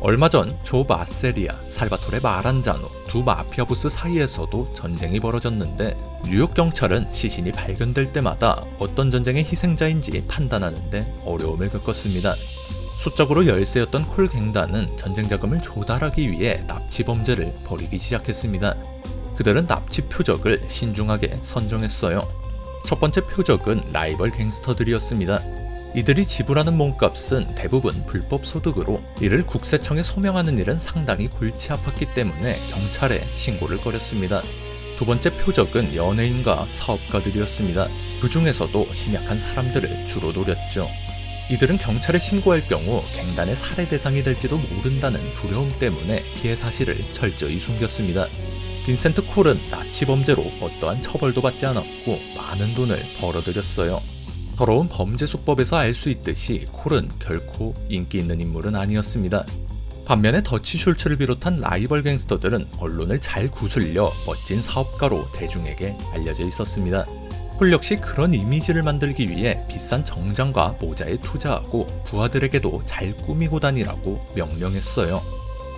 얼마 전 조 마세리아, 살바토레 마란자노 두 마피아 보스 사이에서도 전쟁이 벌어졌는데 뉴욕 경찰은 시신이 발견될 때마다 어떤 전쟁의 희생자인지 판단하는데 어려움을 겪었습니다. 수적으로 열세였던 콜 갱단은 전쟁 자금을 조달하기 위해 납치 범죄를 벌이기 시작했습니다. 그들은 납치 표적을 신중하게 선정했어요. 첫 번째 표적은 라이벌 갱스터들이었습니다. 이들이 지불하는 몸값은 대부분 불법 소득으로 이를 국세청에 소명하는 일은 상당히 골치 아팠기 때문에 경찰에 신고를 거렸습니다. 두 번째 표적은 연예인과 사업가들이었습니다. 그 중에서도 심약한 사람들을 주로 노렸죠. 이들은 경찰에 신고할 경우 갱단의 살해 대상이 될지도 모른다는 두려움 때문에 피해 사실을 철저히 숨겼습니다. 빈센트 콜은 나치 범죄로 어떠한 처벌도 받지 않았고 많은 돈을 벌어들였어요. 더러운 범죄 수법에서 알 수 있듯이 콜은 결코 인기 있는 인물은 아니었습니다. 반면에 더치 슐츠를 비롯한 라이벌 갱스터들은 언론을 잘 구슬려 멋진 사업가로 대중에게 알려져 있었습니다. 콜 역시 그런 이미지를 만들기 위해 비싼 정장과 모자에 투자하고 부하들에게도 잘 꾸미고 다니라고 명령했어요.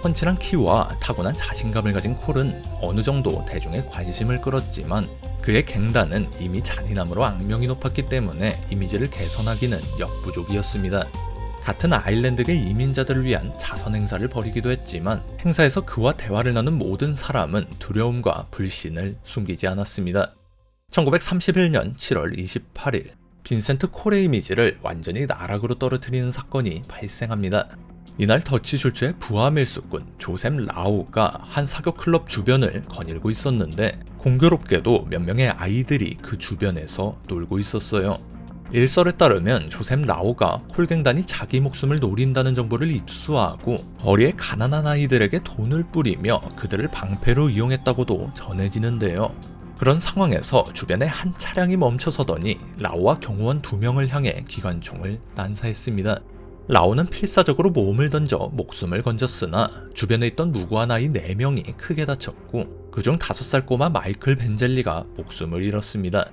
훤칠한 키와 타고난 자신감을 가진 콜은 어느 정도 대중의 관심을 끌었지만 그의 갱단은 이미 잔인함으로 악명이 높았기 때문에 이미지를 개선하기는 역부족이었습니다. 같은 아일랜드계 이민자들을 위한 자선 행사를 벌이기도 했지만 행사에서 그와 대화를 나눈 모든 사람은 두려움과 불신을 숨기지 않았습니다. 1931년 7월 28일 빈센트 콜의 이미지를 완전히 나락으로 떨어뜨리는 사건이 발생합니다. 이날 더치 슐츠의 부하 밀수꾼 조셉 라우가 한 사교 클럽 주변을 거닐고 있었는데 공교롭게도 몇 명의 아이들이 그 주변에서 놀고 있었어요. 일설에 따르면 조셉 라우가 콜갱단이 자기 목숨을 노린다는 정보를 입수하고 거리의 가난한 아이들에게 돈을 뿌리며 그들을 방패로 이용했다고도 전해지는데요. 그런 상황에서 주변에 한 차량이 멈춰서더니 라우와 경호원 2명을 향해 기관총을 난사했습니다. 라우는 필사적으로 몸을 던져 목숨을 건졌으나 주변에 있던 무고한 아이 4명이 크게 다쳤고 그중 5살 꼬마 마이클 벤젤리가 목숨을 잃었습니다.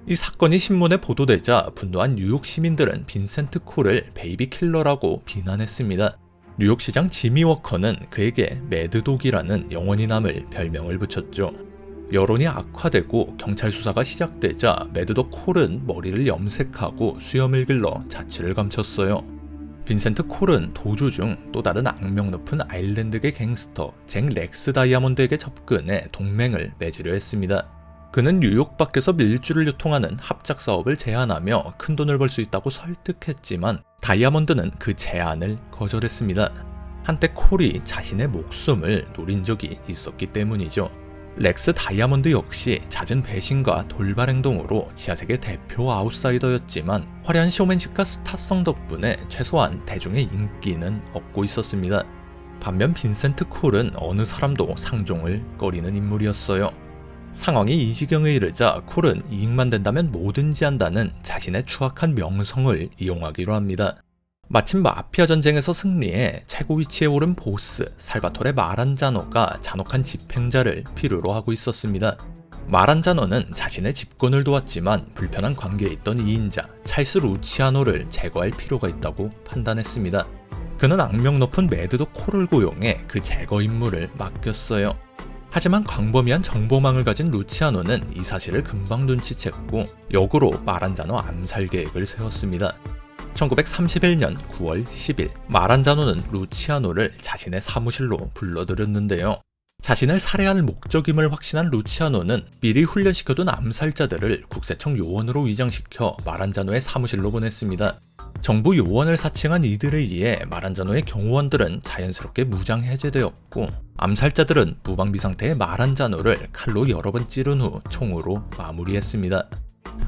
이 사건이 신문에 보도되자 분노한 뉴욕 시민들은 빈센트 콜을 베이비 킬러라고 비난했습니다. 뉴욕시장 지미 워커는 그에게 매드독이라는 영원히 남을 별명을 붙였죠. 여론이 악화되고 경찰 수사가 시작되자 매드독 콜은 머리를 염색하고 수염을 길러 자취를 감췄어요. 빈센트 콜은 도주 중 또 다른 악명 높은 아일랜드계 갱스터 잭 렉스 다이아몬드에게 접근해 동맹을 맺으려 했습니다. 그는 뉴욕 밖에서 밀주를 유통하는 합작 사업을 제안하며 큰 돈을 벌 수 있다고 설득했지만 다이아몬드는 그 제안을 거절했습니다. 한때 콜이 자신의 목숨을 노린 적이 있었기 때문이죠. 렉스 다이아몬드 역시 잦은 배신과 돌발 행동으로 지하세계 대표 아웃사이더였지만 화려한 쇼맨십과 스타성 덕분에 최소한 대중의 인기는 얻고 있었습니다. 반면 빈센트 콜은 어느 사람도 상종을 꺼리는 인물이었어요. 상황이 이 지경에 이르자 콜은 이익만 된다면 뭐든지 한다는 자신의 추악한 명성을 이용하기로 합니다. 마침 마피아 전쟁에서 승리해 최고 위치에 오른 보스 살바토레 마란자노가 잔혹한 집행자를 필요로 하고 있었습니다. 마란자노는 자신의 집권을 도왔지만 불편한 관계에 있던 2인자 찰스 루치아노를 제거할 필요가 있다고 판단했습니다. 그는 악명 높은 매드독 콜을 고용해 그 제거 임무를 맡겼어요. 하지만 광범위한 정보망을 가진 루치아노는 이 사실을 금방 눈치챘고 역으로 마란자노 암살 계획을 세웠습니다. 1931년 9월 10일 마란자노는 루치아노를 자신의 사무실로 불러들였는데요. 자신을 살해할 목적임을 확신한 루치아노는 미리 훈련시켜둔 암살자들을 국세청 요원으로 위장시켜 마란자노의 사무실로 보냈습니다. 정부 요원을 사칭한 이들에 의해 마란자노의 경호원들은 자연스럽게 무장 해제되었고 암살자들은 무방비 상태의 마란자노를 칼로 여러 번 찌른 후 총으로 마무리했습니다.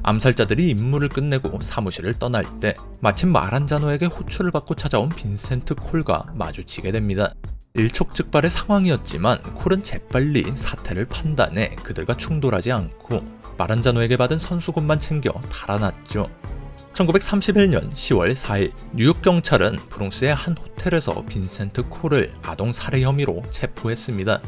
암살자들이 임무를 끝내고 사무실을 떠날 때 마침 마란자노에게 호출을 받고 찾아온 빈센트 콜과 마주치게 됩니다. 일촉즉발의 상황이었지만 콜은 재빨리 사태를 판단해 그들과 충돌하지 않고 마란자노에게 받은 선수금만 챙겨 달아났죠. 1931년 10월 4일 뉴욕 경찰은 브롱스의 한 호텔에서 빈센트 콜을 아동 살해 혐의로 체포했습니다.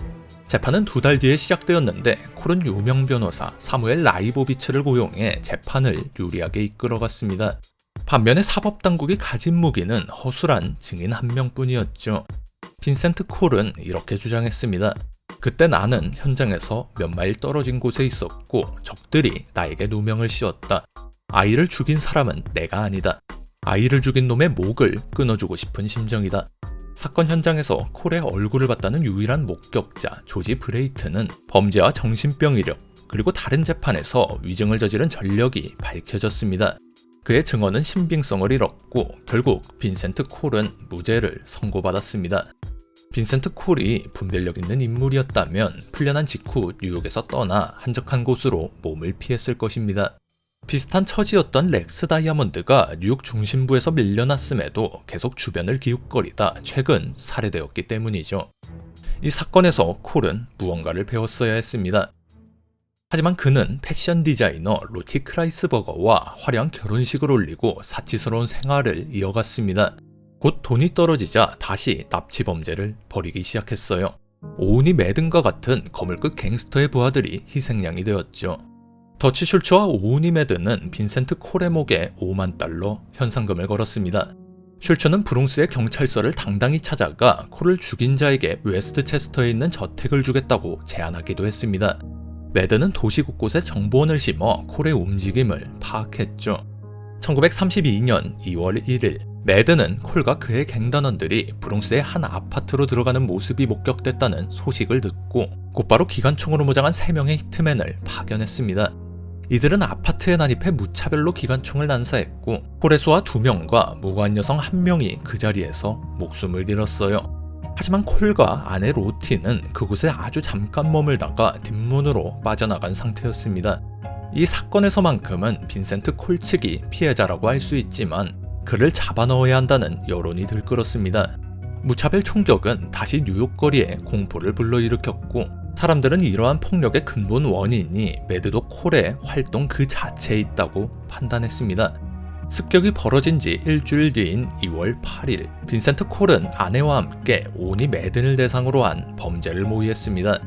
재판은 2달 뒤에 시작되었는데 콜은 유명 변호사 사무엘 라이보비츠를 고용해 재판을 유리하게 이끌어갔습니다. 반면에 사법당국이 가진 무기는 허술한 증인 1명뿐이었죠. 빈센트 콜은 이렇게 주장했습니다. 그때 나는 현장에서 몇 마일 떨어진 곳에 있었고 적들이 나에게 누명을 씌웠다. 아이를 죽인 사람은 내가 아니다. 아이를 죽인 놈의 목을 끊어주고 싶은 심정이다. 사건 현장에서 콜의 얼굴을 봤다는 유일한 목격자 조지 브레이트는 범죄와 정신병 이력 그리고 다른 재판에서 위증을 저지른 전력이 밝혀졌습니다. 그의 증언은 신빙성을 잃었고 결국 빈센트 콜은 무죄를 선고받았습니다. 빈센트 콜이 분별력 있는 인물이었다면 풀려난 직후 뉴욕에서 떠나 한적한 곳으로 몸을 피했을 것입니다. 비슷한 처지였던 렉스 다이아몬드가 뉴욕 중심부에서 밀려났음에도 계속 주변을 기웃거리다 최근 살해되었기 때문이죠. 이 사건에서 콜은 무언가를 배웠어야 했습니다. 하지만 그는 패션 디자이너 로티 크라이스버거와 화려한 결혼식을 올리고 사치스러운 생활을 이어갔습니다. 곧 돈이 떨어지자 다시 납치 범죄를 벌이기 시작했어요. 오은이 매든과 같은 거물급 갱스터의 부하들이 희생양이 되었죠. 더치 슐츠와 오은이 매든은 빈센트 콜의 목에 $50,000 현상금을 걸었습니다. 슐츠는 브롱스의 경찰서를 당당히 찾아가 콜을 죽인 자에게 웨스트체스터에 있는 저택을 주겠다고 제안하기도 했습니다. 매든은 도시 곳곳에 정보원을 심어 콜의 움직임을 파악했죠. 1932년 2월 1일 매든은 콜과 그의 갱단원들이 브롱스의 한 아파트로 들어가는 모습이 목격됐다는 소식을 듣고 곧바로 기관총으로 무장한 3명의 히트맨을 파견했습니다. 이들은 아파트에 난입해 무차별로 기관총을 난사했고 콜의 수하 2명과 무고한 여성 1명이 그 자리에서 목숨을 잃었어요. 하지만 콜과 아내 로티는 그곳에 아주 잠깐 머물다가 뒷문으로 빠져나간 상태였습니다. 이 사건에서만큼은 빈센트 콜 측이 피해자라고 할 수 있지만 그를 잡아넣어야 한다는 여론이 들끓었습니다. 무차별 총격은 다시 뉴욕 거리에 공포를 불러일으켰고 사람들은 이러한 폭력의 근본 원인이 매드도 콜의 활동 그 자체에 있다고 판단했습니다. 습격이 벌어진 지 일주일 뒤인 2월 8일 빈센트 콜은 아내와 함께 오니 매든을 대상으로 한 범죄를 모의했습니다.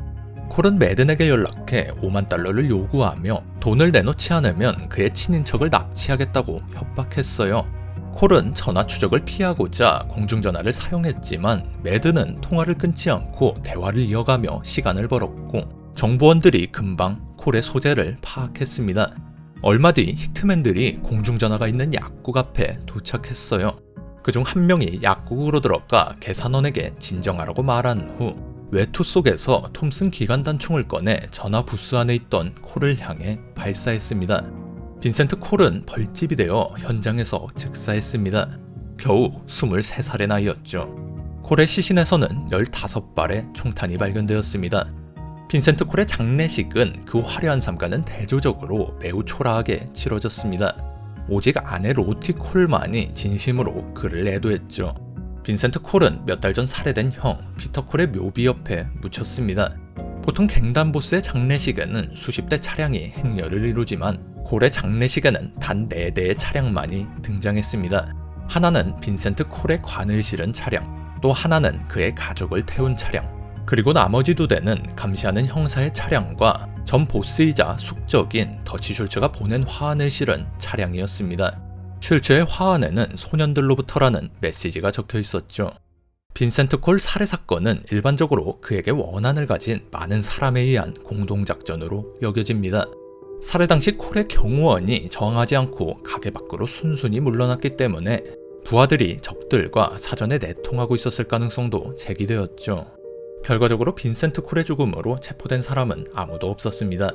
콜은 매든에게 연락해 $50,000를 요구하며 돈을 내놓지 않으면 그의 친인척을 납치하겠다고 협박했어요. 콜은 전화 추적을 피하고자 공중전화를 사용했지만 매든은 통화를 끊지 않고 대화를 이어가며 시간을 벌었고 정보원들이 금방 콜의 소재를 파악했습니다. 얼마 뒤 히트맨들이 공중전화가 있는 약국 앞에 도착했어요. 그중 한 명이 약국으로 들어가 계산원에게 진정하라고 말한 후 외투 속에서 톰슨 기관단총을 꺼내 전화 부스 안에 있던 콜을 향해 발사했습니다. 빈센트 콜은 벌집이 되어 현장에서 즉사했습니다. 겨우 23살의 나이였죠. 콜의 시신에서는 15발의 총탄이 발견되었습니다. 빈센트 콜의 장례식은 그 화려한 삶과는 대조적으로 매우 초라하게 치러졌습니다. 오직 아내 로티 콜만이 진심으로 그를 애도했죠. 빈센트 콜은 몇 달 전 살해된 형 피터 콜의 묘비 옆에 묻혔습니다. 보통 갱단 보스의 장례식에는 수십 대 차량이 행렬을 이루지만 콜의 장례식에는 단 4대의 차량만이 등장했습니다. 하나는 빈센트 콜의 관을 실은 차량, 또 하나는 그의 가족을 태운 차량, 그리고 나머지 2대는 감시하는 형사의 차량과 전 보스이자 숙적인 더치 슐츠가 보낸 화환을 실은 차량이었습니다. 슐츠의 화환에는 소년들로부터라는 메시지가 적혀 있었죠. 빈센트 콜 살해 사건은 일반적으로 그에게 원한을 가진 많은 사람에 의한 공동작전으로 여겨집니다. 살해 당시 콜의 경호원이 저항하지 않고 가게 밖으로 순순히 물러났기 때문에 부하들이 적들과 사전에 내통하고 있었을 가능성도 제기되었죠. 결과적으로 빈센트 콜의 죽음으로 체포된 사람은 아무도 없었습니다.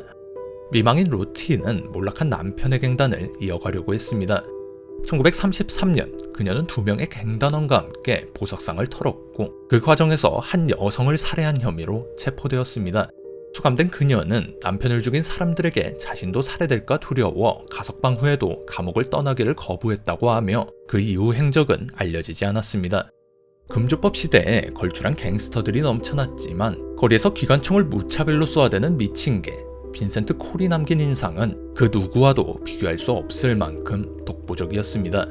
미망인 로티는 몰락한 남편의 갱단을 이어가려고 했습니다. 1933년 그녀는 2명의 갱단원과 함께 보석상을 털었고 그 과정에서 한 여성을 살해한 혐의로 체포되었습니다. 수감된 그녀는 남편을 죽인 사람들에게 자신도 살해될까 두려워 가석방 후에도 감옥을 떠나기를 거부했다고 하며 그 이후 행적은 알려지지 않았습니다. 금주법 시대에 걸출한 갱스터들이 넘쳐났지만 거리에서 기관총을 무차별로 쏘아대는 미친개 빈센트 콜이 남긴 인상은 그 누구와도 비교할 수 없을 만큼 독보적이었습니다.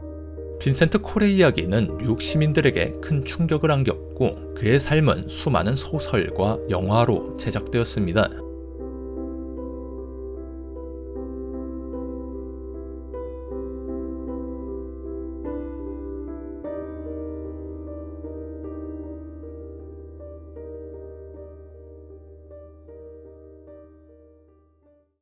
빈센트 콜의 이야기는 뉴욕 시민들에게 큰 충격을 안겼고 그의 삶은 수많은 소설과 영화로 제작되었습니다.